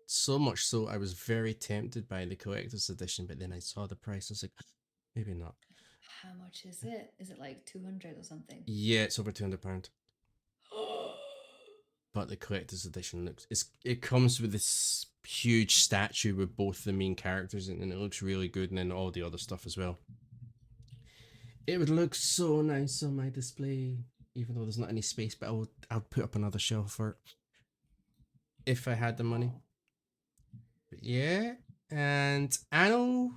So much so, I was very tempted by the collector's edition, but then I saw the price. I was like, maybe not. How much is it? Is it like 200 or something? Yeah, it's over £200. But the collector's edition it comes with this huge statue with both the main characters, and it looks really good, and then all the other stuff as well. It would look so nice on my display, even though there's not any space. But I'll put up another shelf for it if I had the money. Wow. But yeah, and Anno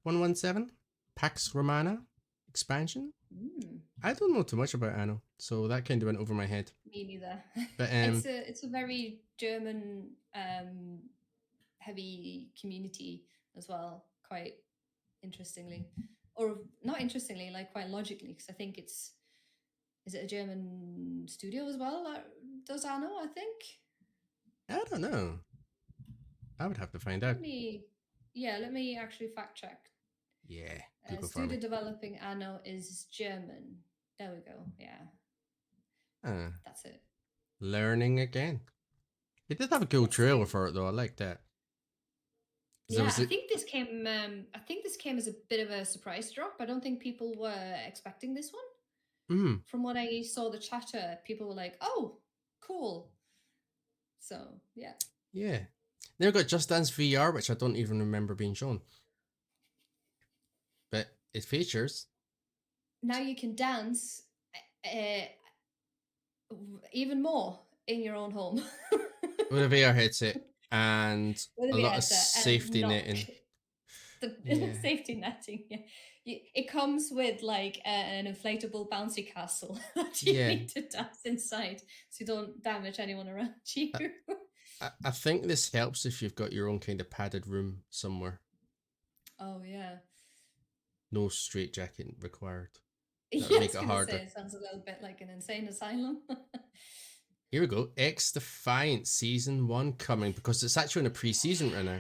117 Pax Romana expansion. Mm, I don't know too much about Anno, so that kind of went over my head. me neither. But It's a very German heavy community as well, quite interestingly. Or not interestingly, like quite logically, because I think it's is it a German studio as well that does Anno, I think? I don't know. I would have to find out. Let me let me actually fact check. Yeah, Google for me. Studio developing Anno is German. There we go. Yeah, Uh, that's it. Learning again. It did have a cool Yes, trailer for it though. I like that. Because there yeah. was a, I think this came as a bit of a surprise drop. I don't think people were expecting this one. mm, From what I saw, the chatter, people were like, "Oh, cool." So yeah. yeah. Then we got Just Dance VR, which I don't even remember being shown. But it features. Now you can dance uh, even more in your own home With a VR headset and with a a VR lot of headset and safety not netting. the Yeah. safety netting. Yeah. It comes with like an inflatable bouncy castle that you Yeah. need to dance inside so you don't damage anyone around you. I, I think this helps if you've got your own kind of padded room somewhere. Oh yeah. No straitjacket required. That would Yeah, I make was it gonna say harder. it sounds a little bit like an insane asylum. Here we go. X Defiant Season 1 coming because it's actually in a pre season right now.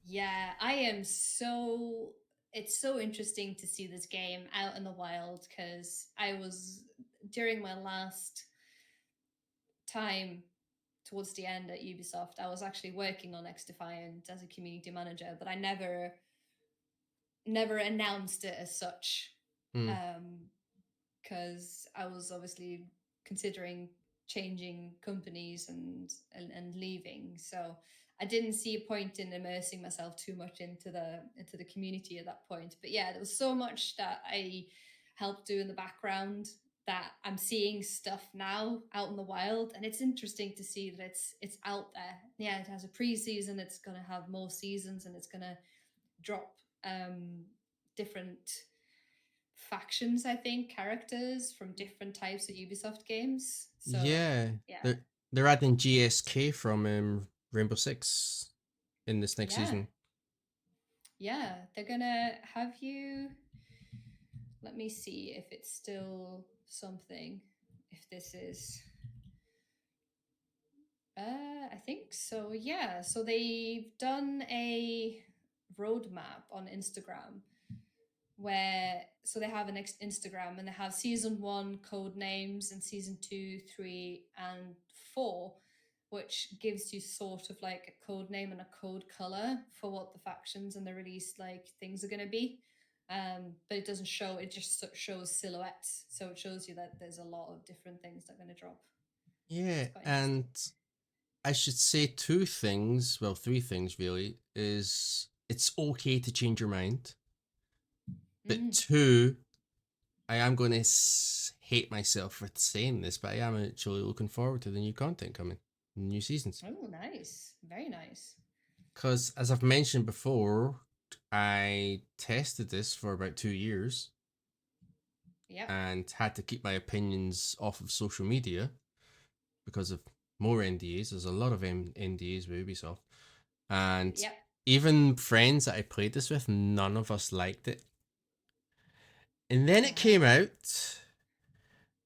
Yeah, I am so it's so interesting to see this game out in the wild because I was during my last time towards the end at Ubisoft, I was actually working on X Defiant as a community manager, but I never announced it as such. Hmm. Um, because I was obviously considering changing companies and leaving. So I didn't see a point in immersing myself too much into the community at that point. But yeah, there was so much that I helped do in the background that I'm seeing stuff now out in the wild, and it's interesting to see that it's out there. Yeah, it has a pre-season. It's gonna have more seasons, and it's gonna drop different factions, I think, characters from different types of Ubisoft games. So Yeah. yeah, They're adding GSK from Rainbow Six in this next yeah, season. yeah. They're gonna have you. Let me see if it's still something. If this is, I think so. Yeah. So they've done a roadmap on Instagram where so they have an Instagram and they have season one code names and season two, three, and four, which gives you sort of like a code name and a code color for what the factions and the released like things are going to be. But it doesn't show, it just shows silhouettes. So it shows you that there's a lot of different things that are going to drop. Yeah, It's quite interesting. and I should say two things, well, three things really, is it's okay to change your mind. But Mm. two, I am going to hate myself for saying this, but I am actually looking forward to the new content coming, new seasons. Oh, nice. Very nice. Because, as I've mentioned before, I tested this for about 2 years Yep. and had to keep my opinions off of social media because of more NDAs. There's a lot of NDAs with Ubisoft. And Yep. even friends that I played this with, none of us liked it. And then it came Wow. out,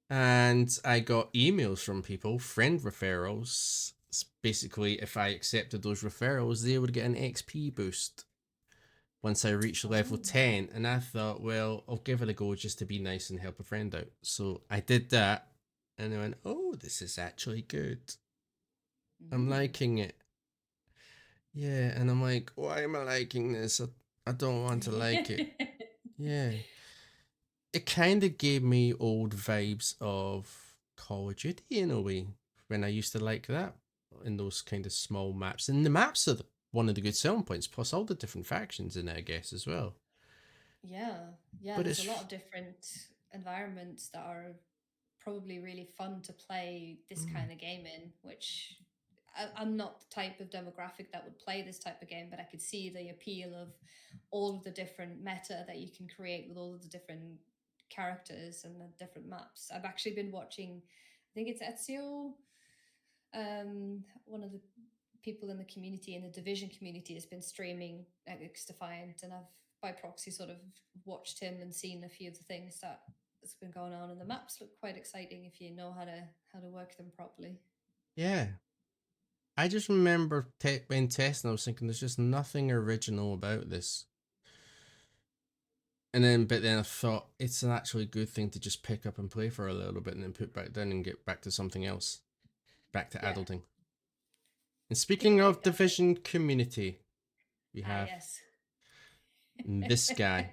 and I got emails from people, friend referrals. Basically, if I accepted those referrals, they would get an XP boost once I reached level Oh. 10. And I thought, well, I'll give it a go just to be nice and help a friend out. So I did that, and I went, oh, this is actually good. I'm Mm. liking it. Yeah, and I'm like, why am I liking this? I don't want to like it. Yeah. It kind of gave me old vibes of Call of Duty in a way when I used to like that in those kind of small maps. And the maps are one of the good selling points, plus all the different factions in it, I guess, as well. Yeah, yeah, But there's a it's lot of different environments that are probably really fun to play this mm, kind of game in, which I'm not the type of demographic that would play this type of game, but I could see the appeal of all of the different meta that you can create with all of the different characters and the different maps. I've actually been watching, I think it's Ezio, one of the people in the community, in the division community, has been streaming X Defiant, and I've by proxy sort of watched him and seen a few of the things that has been going on, and the maps look quite exciting if you know how to work them properly. yeah. I just remember when testing, I was thinking there's just nothing original about this. But then I thought it's an actually good thing to just pick up and play for a little bit and then put back down and get back to something else, back to Yeah, adulting. And speaking yeah, of definitely. Division community, we Ah, have yes. this guy,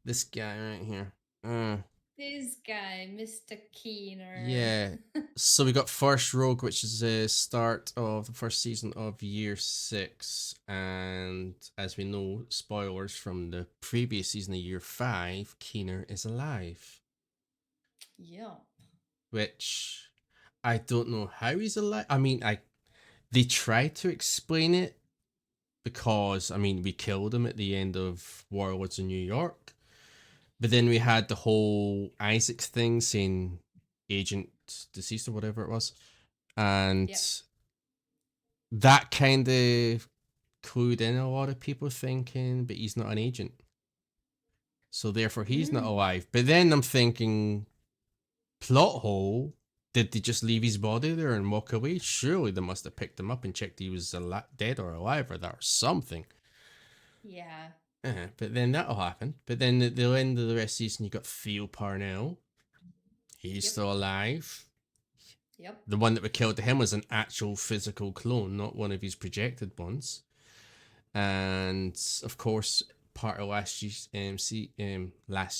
this guy right here. Uh, This guy, Mr. Keener. yeah. So we got First Rogue, which is the start of the first season of Year 6. And as we know, spoilers from the previous season of Year 5, Keener is alive. Yeah. Which I don't know how he's alive. I mean, they try to explain it because, I mean, we killed him at the end of Warlords in New York. But then we had the whole Isaac thing saying agent deceased or whatever it was. And Yep. that kind of clued in a lot of people thinking, but he's not an agent. So therefore he's not Mm. alive. But then I'm thinking, plot hole. Did they just leave his body there and walk away? Surely they must have picked him up and checked he was dead or alive or that or something. Yeah. But then that'll happen. But then at the end of the rest of the season, you got Theo Parnell. He's Yep. still alive. Yep. The one that we killed to him was an actual physical clone, not one of his projected ones. And of course, part of last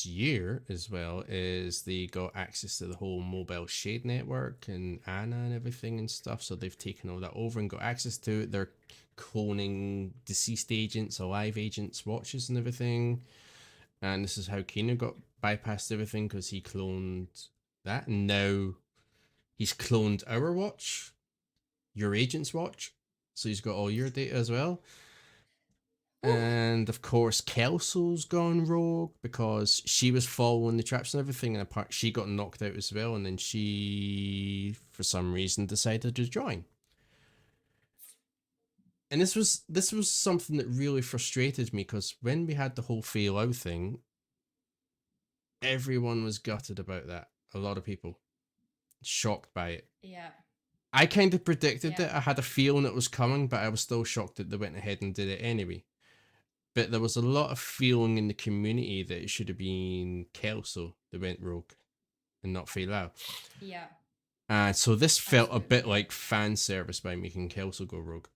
year as well is they got access to the whole mobile shade network and Anna and everything and stuff. So they've taken all that over and got access to it. They're cloning deceased agents, alive agents, watches and everything. And this is how Kano got bypassed everything because he cloned that. And now he's cloned our watch, your agent's watch. So he's got all your data as well. Whew. And of course, Kelso's gone rogue because she was following the traps and everything. And apart, she got knocked out as well. And then she, for some reason, decided to join. And this was something that really frustrated me because when we had the whole fail out thing, everyone was gutted about that. A lot of people shocked by it. Yeah. I kind of predicted Yeah. it. I had a feeling it was coming, but I was still shocked that they went ahead and did it anyway. but there was a lot of feeling in the community that it should have been Kelso that went rogue and not Fei Lao. Yeah, And so this felt a bit absolutely. like fan service by making Kelso go rogue.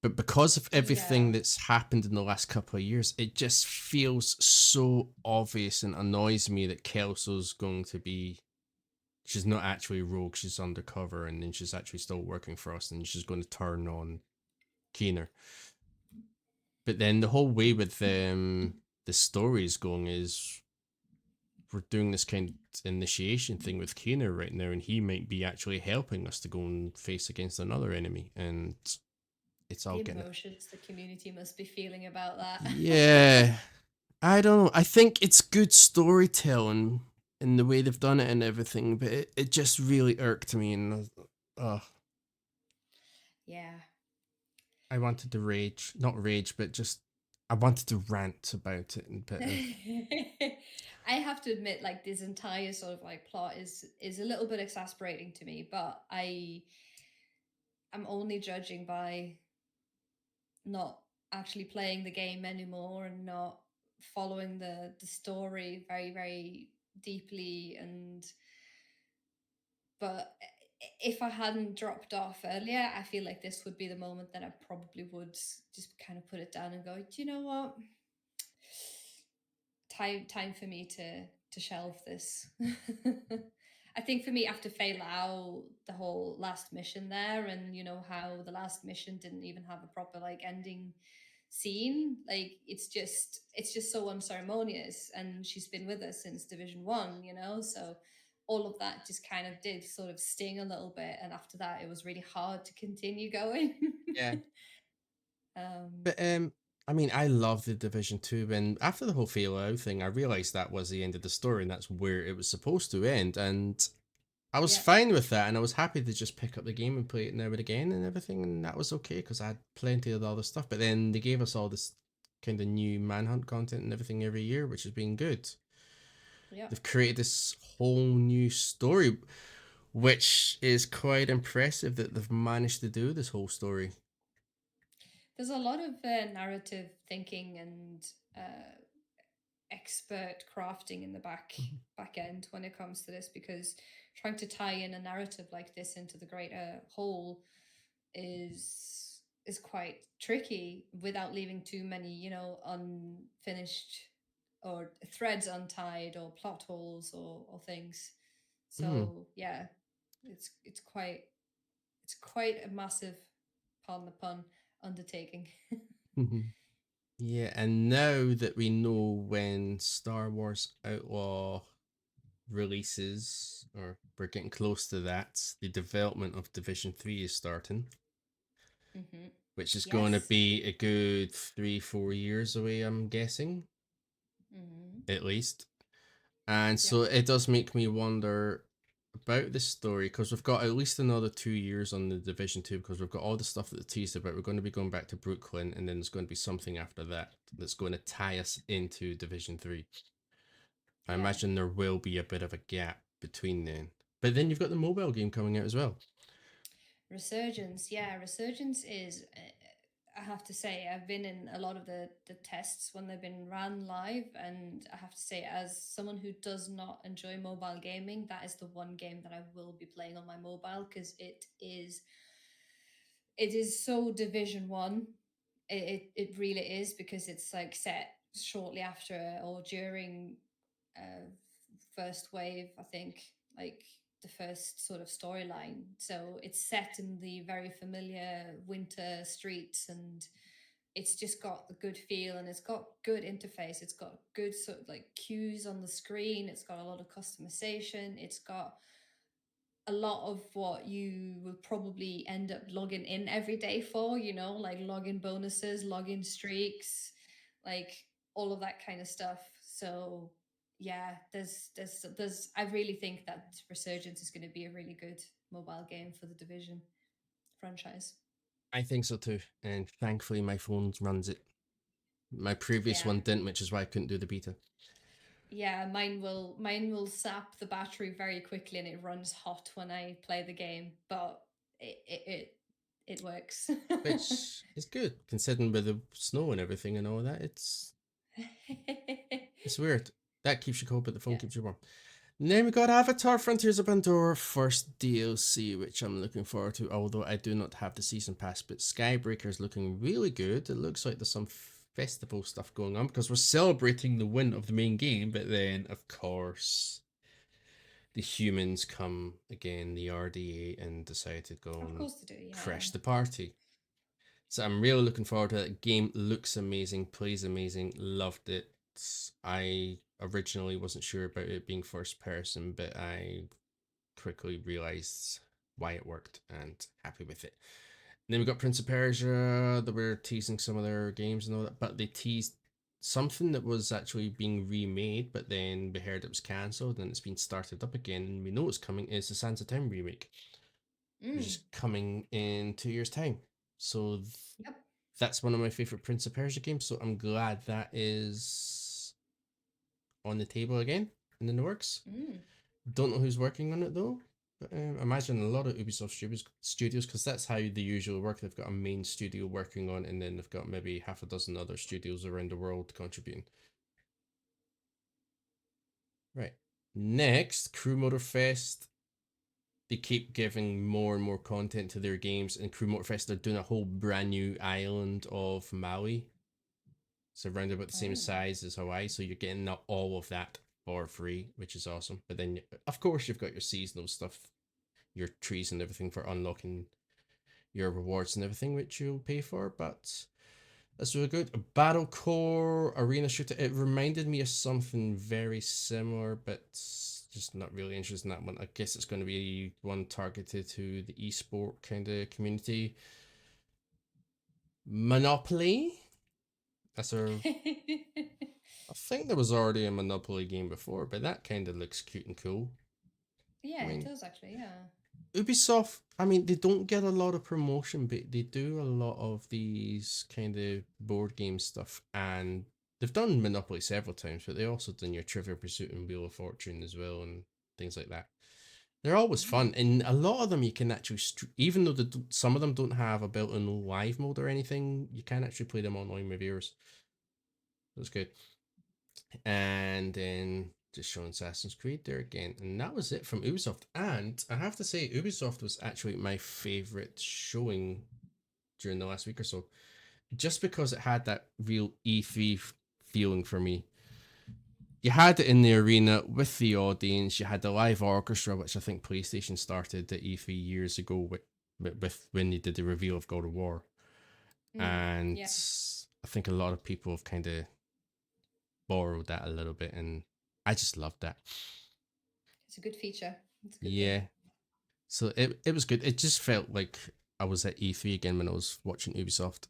But because of everything Yeah, that's happened in the last couple of years, it just feels so obvious and annoys me that Kelso's going to be. She's not actually rogue, she's undercover, and then she's actually still working for us, and she's going to turn on Keener. But then the whole way with the stories going is we're doing this kind of initiation thing with Keener right now, and he might be actually helping us to go and face against another enemy, and it's all the getting. emotions the community must be feeling about that. Yeah, I don't know. I think it's good storytelling in the way they've done it and everything, but it just really irked me, and Yeah. I wanted to rage, not rage, but just I wanted to rant about it, but I have to admit, like this entire sort of like plot is a little bit exasperating to me, but I'm only judging by not actually playing the game anymore and not following the story very very deeply. And but if I hadn't dropped off earlier, I feel like this would be the moment that I probably would just kind of put it down and go, do you know what, time for me to shelve this. I think for me, after fail out the whole last mission there, and you know how the last mission didn't even have a proper like ending scene, like it's just so unceremonious, and she's been with us since Division 1, you know, so all of that just kind of did sort of sting a little bit, and after that it was really hard to continue going. yeah. um But I mean, I love the Division 2, and after the whole fail out thing, I realized that was the end of the story, and that's where it was supposed to end, and I was yeah, fine with that, and I was happy to just pick up the game and play it now and again and everything, and that was okay because I had plenty of the other stuff. But then they gave us all this kind of new Manhunt content and everything every year, which has been good. yeah. They've created this whole new story, which is quite impressive that they've managed to do this whole story. There's a lot of narrative thinking and uh, expert crafting in the back end when it comes to this, because trying to tie in a narrative like this into the greater whole is quite tricky without leaving too many, you know, unfinished or threads untied or plot holes or things. Mm. So yeah, it's quite a massive, pardon the pun, undertaking. Yeah, and now that we know when Star Wars Outlaw releases, or we're getting close to that, the development of Division 3 is starting, Hmm. which is going to Yes. be a good 3-4 years away, I'm guessing, Hmm. at least. And Yep. so it does make me wonder about this story because we've got at least another 2 years on the Division 2 because we've got all the stuff that the teased about. We're going to be going back to Brooklyn, and then there's going to be something after that that's going to tie us into Division 3. I Yeah. imagine there will be a bit of a gap between then. But then you've got the mobile game coming out as well. Resurgence. Yeah, Resurgence is. I have to say, I've been in a lot of the tests when they've been ran live, and I have to say, as someone who does not enjoy mobile gaming, that is the one game that I will be playing on my mobile because it is so Division 1. It really is, because it's like set shortly after or during uh, first wave, I think, like the first sort of storyline. So it's set in the very familiar winter streets, and it's just got the good feel, and it's got good interface. It's got good sort of like cues on the screen. It's got a lot of customization. It's got a lot of what you will probably end up logging in every day for, you know, like login bonuses, login streaks, like all of that kind of stuff. So yeah, there's I really think that Resurgence is going to be a really good mobile game for the Division franchise. I think so too. And thankfully, my phone runs it. My previous Yeah. one didn't, which is why I couldn't do the beta. Yeah, mine will sap the battery very quickly, and it runs hot when I play the game, but it it works. which is good considering with the snow and everything and all that. It's weird. That keeps you cold, but the phone Yeah. keeps you warm. And then we got Avatar Frontiers of Pandora first DLC, which I'm looking forward to, although I do not have the season pass. But Skybreaker is looking really good. It looks like there's some festival stuff going on because we're celebrating the win of the main game, but then, of course, the humans come again, the RDA, and decide to go Of and course they do, yeah. crash the party. So I'm really looking forward to it. Game looks amazing, plays amazing, loved it. I originally wasn't sure about it being first person, but I quickly realized why it worked and happy with it. And then we got Prince of Persia. They were teasing some of their games and all that, but they teased something that was actually being remade, but then we heard it was cancelled and it's been started up again. And we know it's coming. Is the Sands of Time remake, which Mm. is coming in 2 years' time. So Yep. that's one of my favorite Prince of Persia games. So I'm glad that is on the table again and in the works. Mm. Don't know who's working on it though. But I imagine a lot of Ubisoft studios, because that's how they usually work. They've got a main studio working on, and then they've got maybe half a dozen other studios around the world contributing. Right. Next, Crew Motorfest. They keep giving more and more content to their games, and Crew Motorfest are doing a whole brand new island of Maui. It's around about the same Oh. size as Hawaii, so you're getting all of that for free, which is awesome. But then, of course, you've got your seasonal stuff, your trees and everything for unlocking your rewards and everything, which you'll pay for. But that's really good. A Battlecore arena shooter. It reminded me of something very similar, but just not really interested in that one. I guess it's going to be one targeted to the esport kind of community. Monopoly. That's a I think there was already a Monopoly game before, but that kind of looks cute and cool. I Yeah, it mean, does actually, yeah. Ubisoft, I mean, they don't get a lot of promotion, but they do a lot of these kind of board game stuff. And they've done Monopoly several times, but they also done your Trivial Pursuit and Wheel of Fortune as well, and things like that. They're always Mm. fun, and a lot of them you can actually, even though some of them don't have a built-in live mode or anything, you can actually play them online with viewers. That's good. And then just showing Assassin's Creed there again. And that was it from Ubisoft. And I have to say, Ubisoft was actually my favorite showing during the last week or so, just because it had that real E3 feeling for me. You had it in the arena with the audience, you had the live orchestra, which I think PlayStation started at E3 years ago with when they did the reveal of God of War. Mm. And Yeah, I think a lot of people have kind of borrowed that a little bit, and I just loved that. it's a good feature. It's a good thing. Yeah. So it was good. It just felt like I was at E3 again when I was watching Ubisoft.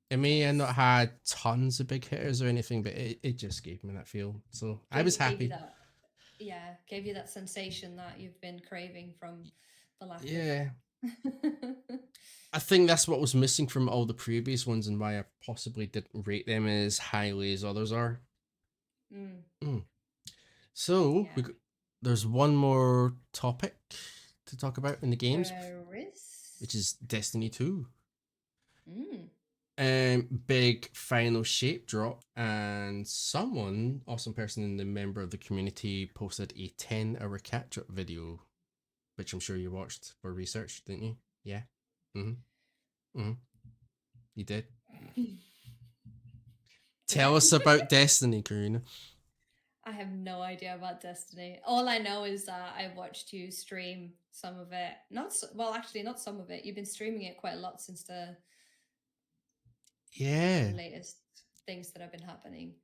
It may have not Yes. had tons of big hitters or anything, but it just gave me that feel. So I was Gave you happy. that, yeah, gave you that sensation that you've been craving from the lack of. Yeah. I think that's what was missing from all the previous ones and why I possibly didn't rate them as highly as others are. Mm. Mm. So Yeah. there's one more topic to talk about in the games, There is. which is Destiny 2. Mm. Big final shape drop, and someone, awesome person in the member of the community, posted a 10-hour catch up video, which I'm sure you watched for research, didn't you? Yeah. Mm-hmm. Mm-hmm. You did. Did I? Tell us about Destiny, Karina. I have no idea about Destiny. All I know is that I watched you stream some of it. Not so, well, actually, not some of it. You've been streaming it quite a lot since the Yeah. latest things that have been happening.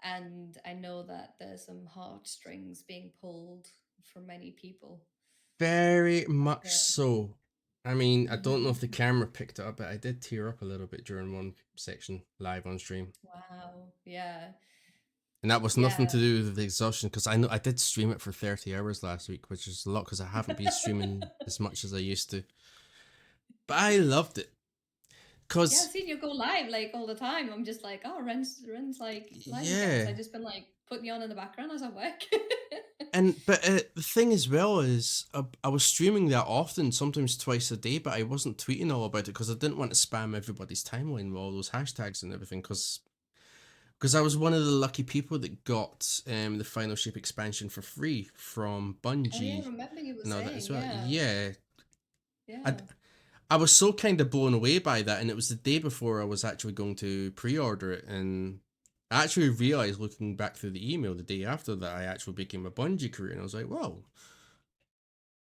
And I know that there's some heartstrings being pulled for many people. Very Like much so. I mean, I don't know if the a camera picked it up, but I did tear up a little bit during one section live on stream. wow, yeah, And that was nothing to yeah, do with the exhaustion, because I know I did stream it for 30 hours last week, which is a lot because I haven't been streaming as much as I used to. But I loved it. yeah. I've Because, seen you go live like all the time. I'm just like, oh, Ren's like live again. So I yeah, just been like putting you on in the background as I work. And but the thing as well is, I was streaming that often, sometimes twice a day, but I wasn't tweeting all about it because I didn't want to spam everybody's timeline with all those hashtags and everything. Because I was one of the lucky people that got the Final Shape expansion for free from Oh yeah, I Bungie remember you were and all that as saying, well. yeah, Yeah, I yeah. I was so kind of blown away by that, and it was the day before I was actually going to pre-order it, and I actually realized, looking back through the email the day after, that I actually became a Bungie career, and I was like, whoa,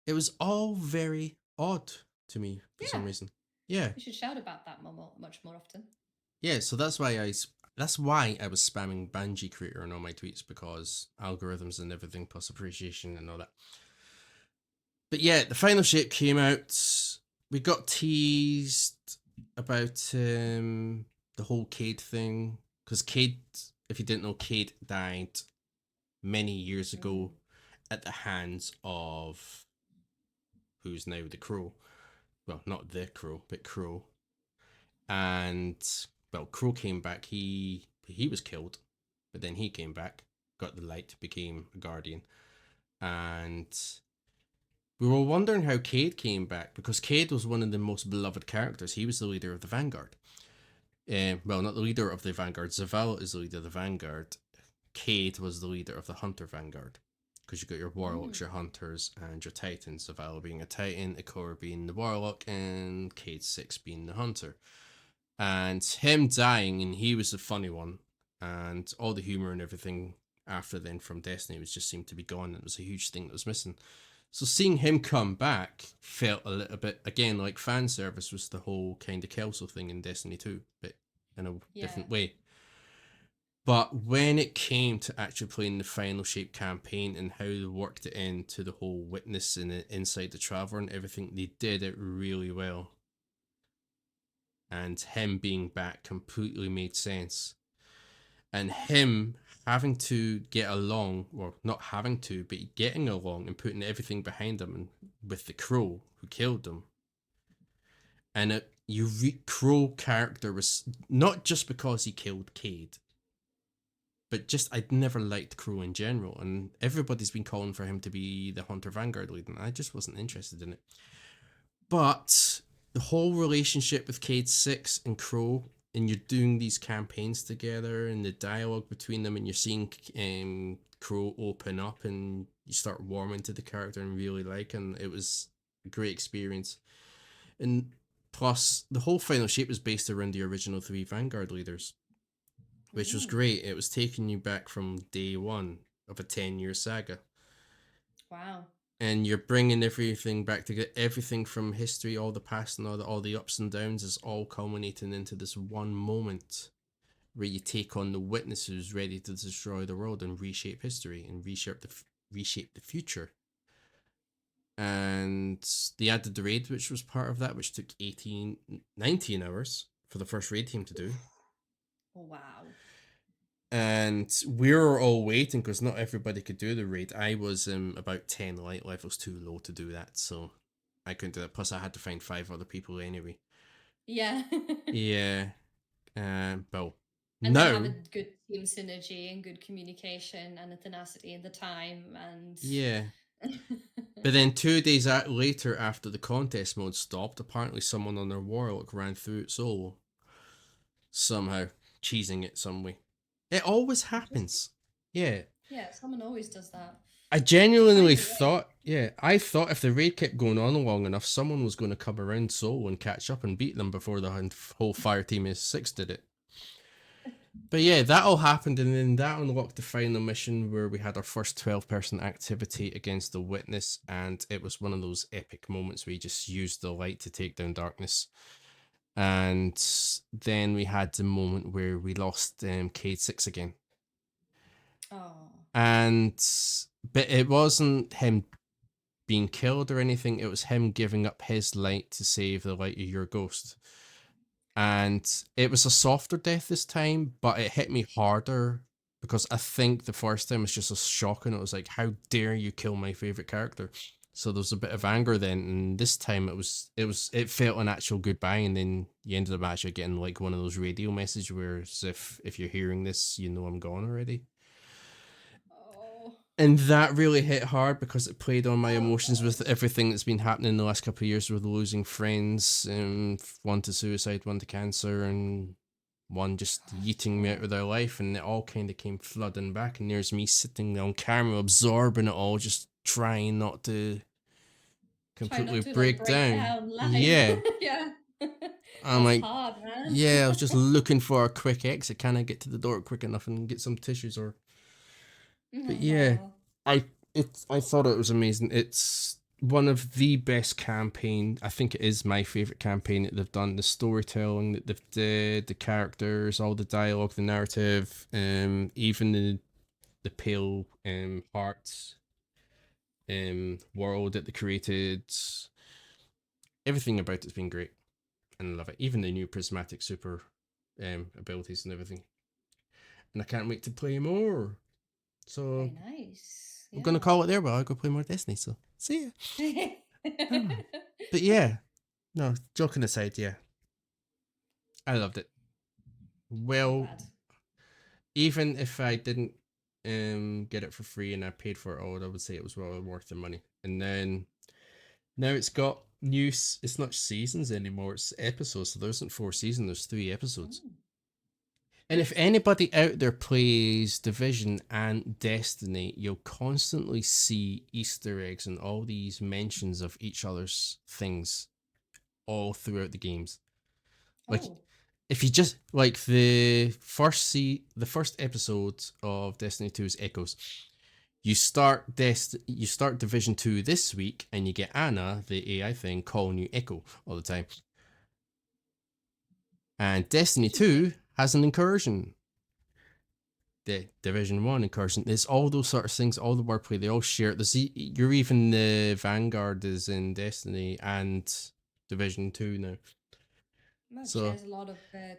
it was all very odd to me for some Yeah. reason. Yeah, We should shout about that much more often. yeah. So that's why I was spamming Bungie creator in all my tweets, because algorithms and everything plus appreciation and all that. But yeah, the final shape came out. We got teased about the whole Cade thing, because Cade, if you didn't know, Cade died many years ago Mm. at the hands of who's now the Crow. Well, not the Crow, but Crow. And well, Crow came back. He was killed, but then he came back, got the light, became a guardian, and we were wondering how Cade came back, because Cade was one of the most beloved characters. He was the leader of the Vanguard. Well, not the leader of the Vanguard. Zaval is the leader of the Vanguard. Cade was the leader of the Hunter Vanguard. Because you got your Warlocks, Mm. your Hunters, and your Titans. Zaval being a Titan, Ikora being the Warlock, and Cade 6 being the Hunter. And him dying, and he was the funny one. And all the humour and everything after then from Destiny was just seemed to be gone. It was a huge thing that was missing. So seeing him come back felt a little bit, again, like fan service was the whole kind of Kelso thing in Destiny 2, but in a Yeah. different way. But when it came to actually playing the Final Shape campaign and how they worked it into the whole witness and inside the Traveler and everything, they did it really well. And him being back completely made sense. And him having to get along, or not having to, but getting along and putting everything behind him and with the Crow who killed him. And Crow character was not just because he killed Cade, but just I'd never liked Crow in general, and everybody's been calling for him to be the Hunter Vanguard lead, and I just wasn't interested in it. But the whole relationship with Cade 6 and Crow, and you're doing these campaigns together, and the dialogue between them, and you're seeing Crow open up, and you start warming to the character and really liking it. Was a great experience. And plus, the whole Final Shape was based around the original three Vanguard leaders, which was Mm. great. It was taking you back from day one of a 10-year saga. Wow. And you're bringing everything back to get everything from history, all the past and all the ups and downs is all culminating into this one moment where you take on the witness who's ready to destroy the world and reshape history and reshape the future. And they added the raid, which was part of that, which took 19 hours for the first raid team to do. Wow. And we were all waiting because not everybody could do the raid. I was about 10 light levels too low to do that, so I couldn't do that. Plus, I had to find 5 other people anyway. Yeah. Yeah, well, And then have a no, good team synergy and good communication and the tenacity and the time and yeah. But then 2 days later, after the contest mode stopped, apparently someone on their warlock ran through it solo. Somehow, cheesing it some way. It always interesting. happens. Yeah. Yeah, someone always does that. I They find genuinely a way. thought, yeah, I thought if the raid kept going on long enough, someone was going to come around solo and catch up and beat them before the whole fire team is 6 did it. But yeah, that all happened, and then that unlocked the final mission where we had our first 12-person activity against the Witness, and it was one of those epic moments where you just used the light to take down darkness. And then we had the moment where we lost Cade 6 again. Oh. And but it wasn't him being killed or anything, it was him giving up his light to save the light of your ghost. And it was a softer death this time, but it hit me harder because I think the first time was just a shock, and it was like, how dare you kill my favorite character? So there was a bit of anger then, and this time it felt an actual goodbye, and then you ended up actually getting like one of those radio messages where if you're hearing this, you know I'm gone already. Oh. And that really hit hard because it played on my Oh emotions with God. everything that's been happening in the last couple of years with losing friends, one to suicide, one to cancer, and one just God, yeeting me out yeah. of their life, and it all kind of came flooding back. And there's me sitting on camera absorbing it all, just trying not to Try completely not to like break break down. down live. Yeah, Yeah. I'm That's like, hard, man. yeah, I was just looking for a quick exit. Can I get to the door quick enough and get some tissues or but yeah, Oh, I I thought it was amazing. It's one of the best campaign. I think it is my favorite campaign that they've done. The storytelling that they've did, the characters, all the dialogue, the narrative, even the pale hearts world that they created. Everything about it's been great, and I love it. Even the new prismatic super abilities and everything. And I can't wait to play more. So very nice. we're gonna Yeah. call it there, but I'll go play more Destiny. So see ya. Oh. But yeah, no, joking aside, yeah, I loved it. I'm Well, glad. even if I didn't get it for free and I paid for it all, I would say it was well worth the money. And then now it's got new. It's not seasons anymore; it's episodes. So there isn't 4 seasons. There's 3 episodes. Mm. And if anybody out there plays Division and Destiny, you'll constantly see Easter eggs and all these mentions of each other's things all throughout the games. Like Oh, if you just like the first episode of Destiny 2 is Echoes. You start Division 2 this week and you get Anna, the AI thing, calling you Echo all the time. And Destiny interesting. 2 has an incursion. The Division 1 incursion. There's all those sort of things, all the wordplay, they all share it. You're even the Vanguard is in Destiny and Division 2 now. Well, it So shares a lot of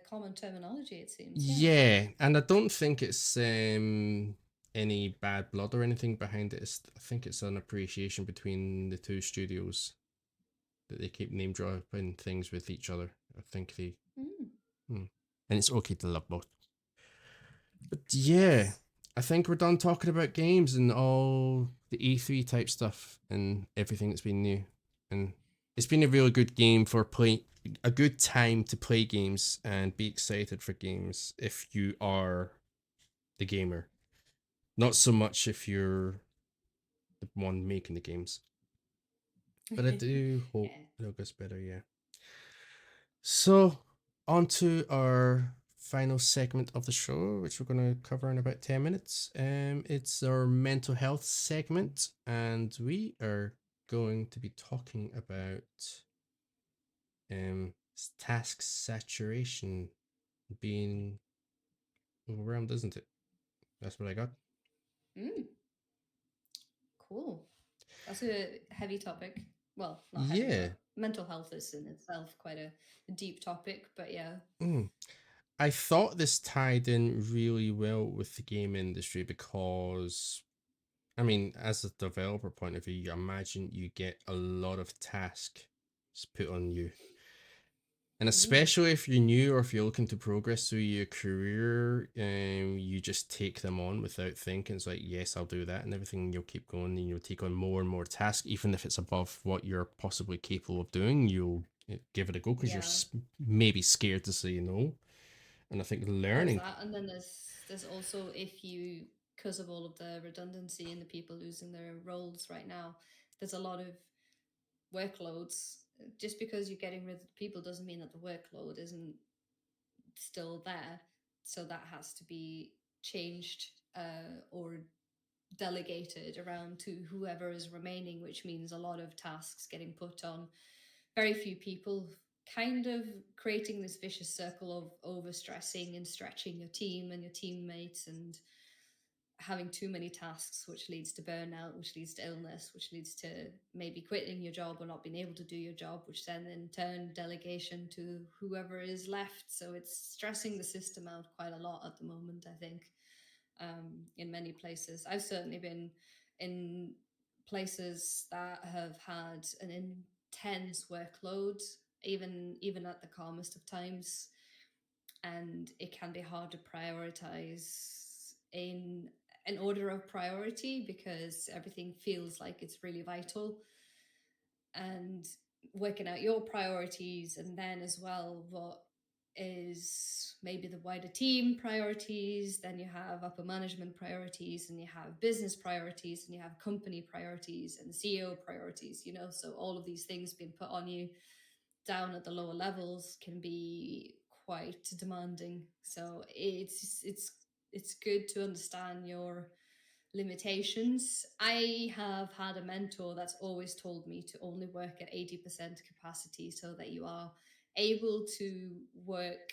common terminology, it seems. Yeah. yeah, and I don't think it's any bad blood or anything behind it. I think it's an appreciation between the two studios that they keep name dropping things with each other. I think they, Mm. hmm. And it's okay to love both. But yeah, Yes. I think we're done talking about games and all the E3 type stuff and everything that's been new. And it's been a really good game for play, a good time to play games and be excited for games if you are the gamer. Not so much if you're the one making the games. But I do hope Yeah. it'll get better, yeah. So, on to our final segment of the show, which we're going to cover in about 10 minutes. It's our mental health segment, and we are going to be talking about task saturation being overwhelmed, isn't it? That's what I got. Mm. Cool. That's a heavy topic. Well, not heavy, Yeah. but mental health is in itself quite a deep topic. But yeah. Mm. I thought this tied in really well with the game industry because, I mean, as a developer point of view, you imagine you get a lot of tasks put on you. And Mm. especially if you're new or if you're looking to progress through your career, you just take them on without thinking. It's like, yes, I'll do that and everything. And you'll keep going and you'll take on more and more tasks, even if it's above what you're possibly capable of doing. You'll give it a go because you're Yeah. maybe scared to say no. And I think There's learning. that, and then there's also if you because of all of the redundancy and the people losing their roles right now, there's a lot of workloads. Just because you're getting rid of people doesn't mean that the workload isn't still there. So that has to be changed or delegated around to whoever is remaining, which means a lot of tasks getting put on very few people, kind of creating this vicious circle of overstressing and stretching your team and your teammates and having too many tasks, which leads to burnout, which leads to illness, which leads to maybe quitting your job or not being able to do your job, which then in turn delegation to whoever is left. So it's stressing the system out quite a lot at the moment, I think, in many places. I've certainly been in places that have had an intense workload, even at the calmest of times, and it can be hard to prioritize in an order of priority because everything feels like it's really vital, and working out your priorities, and then as well what is maybe the wider team priorities, then you have upper management priorities, and you have business priorities, and you have company priorities and CEO priorities, so all of these things being put on you down at the lower levels can be quite demanding. So it's good to understand your limitations. I have had a mentor that's always told me to only work at 80% capacity so that you are able to work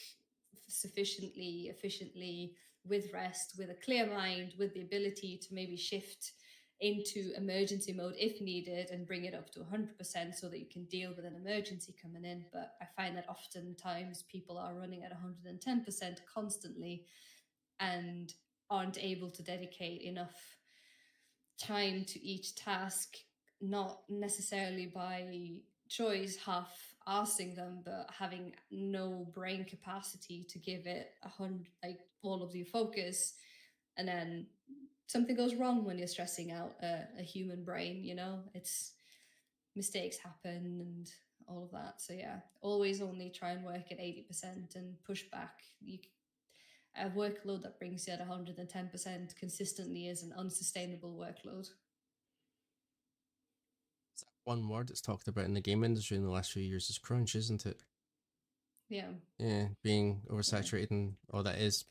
sufficiently efficiently, with rest, with a clear mind, with the ability to maybe shift into emergency mode if needed and bring it up to 100% so that you can deal with an emergency coming in. But I find that oftentimes people are running at 110% constantly and aren't able to dedicate enough time to each task, not necessarily by choice, half arsing them, but having no brain capacity to give it 100, like all of your focus. And then something goes wrong when you're stressing out a human brain, it's mistakes happen and all of that. So yeah, always only try and work at 80% and push back. A workload that brings you at 110% consistently is an unsustainable workload. One word that's talked about in the game industry in the last few years is crunch, isn't it? Yeah, Yeah, being yeah. oversaturated and all that is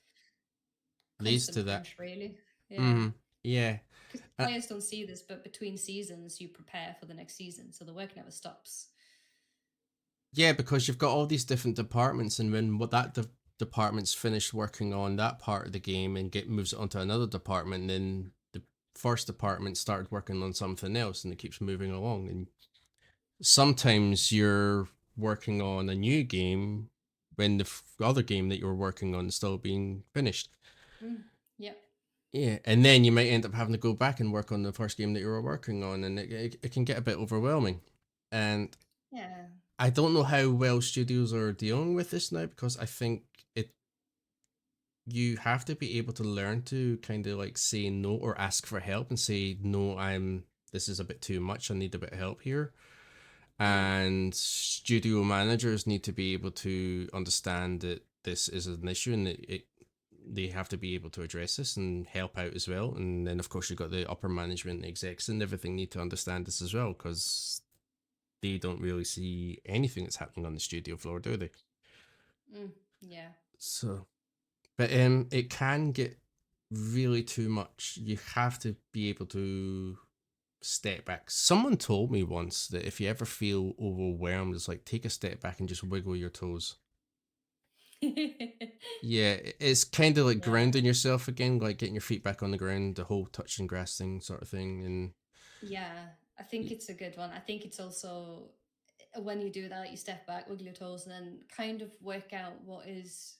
leads Constant to that. crunch, really. Yeah. Mm-hmm. Yeah. Because Uh, players don't see this, but between seasons, you prepare for the next season. So the work never stops. yeah, because you've got all these different departments, and when what that department's finished working on that part of the game and get moves it onto another department, then the first department started working on something else, and it keeps moving along. And sometimes you're working on a new game when the other game that you're working on is still being finished. Mm. Yep. Yeah, and then you might end up having to go back and work on the first game that you were working on, and it can get a bit overwhelming. And Yeah. I don't know how well studios are dealing with this now, because I think it you have to be able to learn to kind of like say no or ask for help and say no, this is a bit too much, I need a bit of help here. Mm. And studio managers need to be able to understand that this is an issue, and they have to be able to address this and help out as well. And then of course you've got the upper management, the execs and everything need to understand this as well, because they don't really see anything that's happening on the studio floor, do they? Mm. Yeah. So, but it can get really too much. You have to be able to step back. Someone told me once that if you ever feel overwhelmed, it's like take a step back and just wiggle your toes. Yeah, it's kind of like Yeah. grounding yourself again, like getting your feet back on the ground, the whole touch and grass thing sort of thing. And Yeah. I think it's a good one. I think it's also when you do that, you step back, wiggle your toes, and then kind of work out what is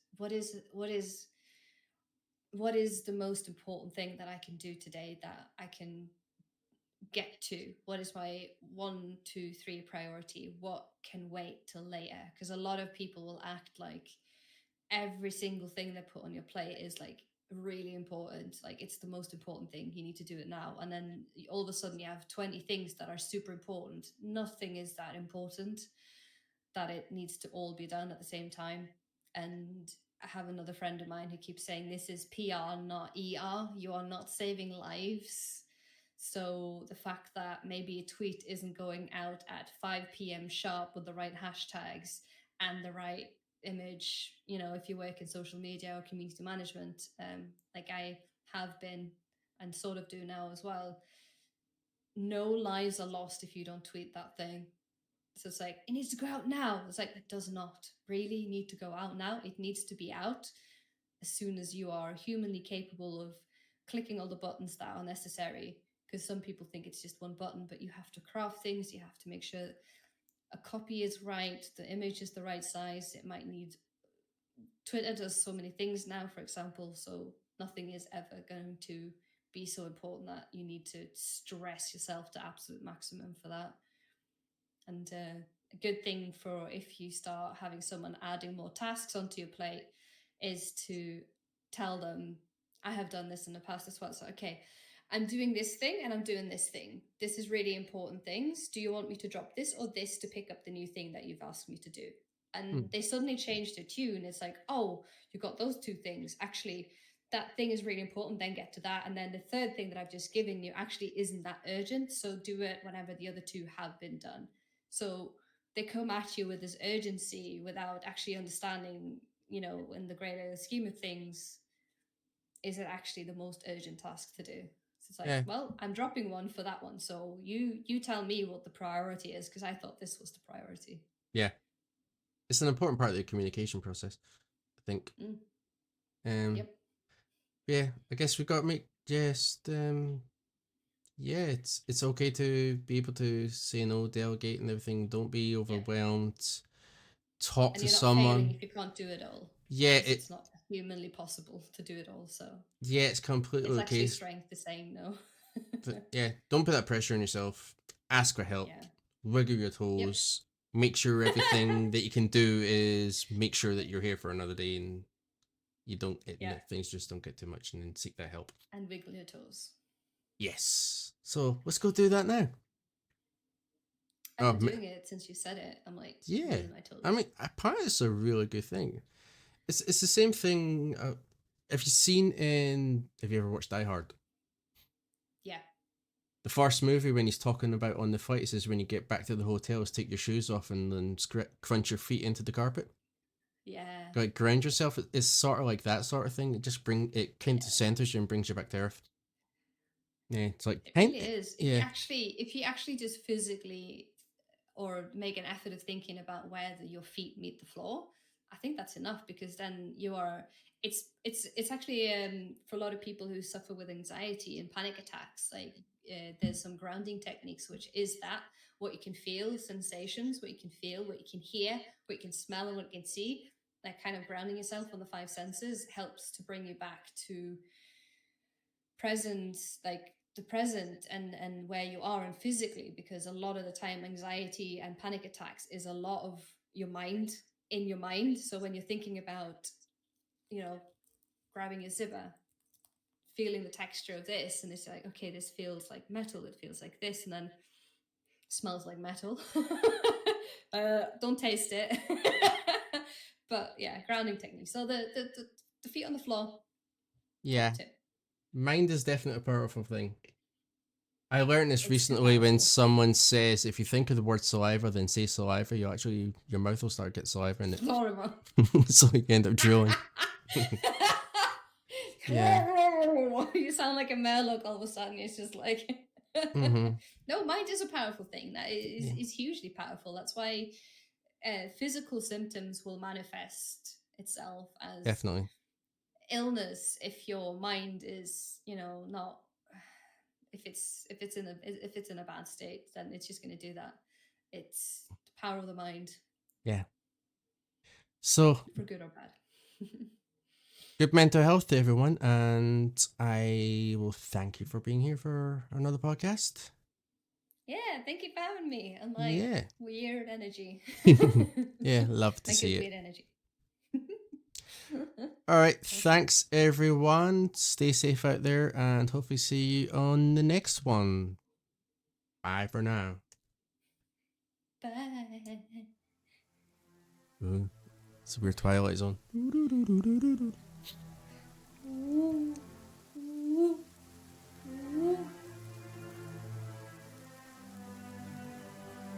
the most important thing that I can do today, that I can get to. What is my 1, 2, 3 priority? What can wait till later? Because a lot of people will act like every single thing they put on your plate is like really important, like it's the most important thing, you need to do it now. And then all of a sudden you have 20 things that are super important. Nothing is that important that it needs to all be done at the same time. And I have another friend of mine who keeps saying this is PR, not ER. You are not saving lives. So the fact that maybe a tweet isn't going out at 5 p.m. sharp with the right hashtags and the right image, if you work in social media or community management, like I have been and sort of do now as well, no lives are lost if you don't tweet that thing. So it's like, it needs to go out now. It's like, it does not really need to go out now. It needs to be out as soon as you are humanly capable of clicking all the buttons that are necessary. Because some people think it's just one button, but you have to craft things. You have to make sure a copy is right, the image is the right size. It might need, Twitter does so many things now, for example. So nothing is ever going to be so important that you need to stress yourself to absolute maximum for that. And a good thing for if you start having someone adding more tasks onto your plate is to tell them, I have done this in the past as well. So, okay, I'm doing this thing and I'm doing this thing. This is really important things. Do you want me to drop this or this to pick up the new thing that you've asked me to do? And Hmm. they suddenly changed their tune. It's like, oh, you got those two things. Actually, that thing is really important. Then get to that. And then the third thing that I've just given you actually isn't that urgent. So do it whenever the other two have been done. So they come at you with this urgency without actually understanding, in the greater scheme of things, is it actually the most urgent task to do? So it's like, Yeah, well, I'm dropping one for that one. So you tell me what the priority is because I thought this was the priority. yeah. It's an important part of the communication process, I think. Mm, Um, yep. yeah, I guess we got to make just yeah, it's okay to be able to say no, delegate and everything. Don't be Yeah. overwhelmed. Talk And to you're not failing someone. if you can't do it all Yeah, because it's not humanly possible to do it all. So it's completely it's okay. actually strength to saying no. Yeah, don't put that pressure on yourself. Ask for help. Yeah. Wiggle your Yep. toes. Make sure everything that you can do is make sure that you're here for another day and you don't Yeah. things just don't get too much and then seek that help. And wiggle your toes. Yes. So let's go do that now. I've been Oh doing it since you said it. I'm like yeah. wiggling my I toes. mean, apparently it's a really good thing. It's the same thing. Have you seen in? Have you ever watched Die Hard? Yeah. The first movie when he's talking about on the flight, he says when you get back to the hotels, take your shoes off and then crunch your feet into the carpet. Yeah. Like ground yourself. It's sort of like that sort of thing. It kind of Yeah. centers you and brings you back to earth. Yeah, it's like It really is. yeah, If you actually just physically or make an effort of thinking about where your feet meet the floor, I think that's enough because then you are. It's actually for a lot of people who suffer with anxiety and panic attacks. Like there's some grounding techniques, which is that what you can feel, sensations, what you can feel, what you can hear, what you can smell, and what you can see. Like kind of grounding yourself on the five senses helps to bring you back to present, like the present and where you are and physically, because a lot of the time anxiety and panic attacks is a lot of your mind in your mind. So when you're thinking about, you know grabbing your zipper, feeling the texture of this, and it's like, okay, this feels like metal, it feels like this, and then smells like metal. Don't taste it. But yeah, grounding technique. So the feet on the floor, yeah. top tip. Mind is definitely a powerful thing. I learned this It's too recently when powerful. someone says if you think of the word saliva, then say saliva, your mouth will start to get saliva in it. Florida. So you end up drooling. Yeah. You sound like a Murloc all of a sudden. It's just like, Mm-hmm. no, mind is a powerful thing. That Yeah, is hugely powerful. That's why physical symptoms will manifest itself as definitely. illness if your mind is, not, if it's in a bad state, then it's just going to do that. It's the power of the mind, Yeah. So for good or bad. good mental health to everyone, and I will thank you for being here for another podcast. Yeah, thank you for having me. And like Yeah. weird energy. Yeah, love to Like see good it. weird energy. All right, Awesome. thanks everyone. Stay safe out there, and hopefully see you on the next one. Bye for now. Bye. Ooh, it's a weird Twilight Zone.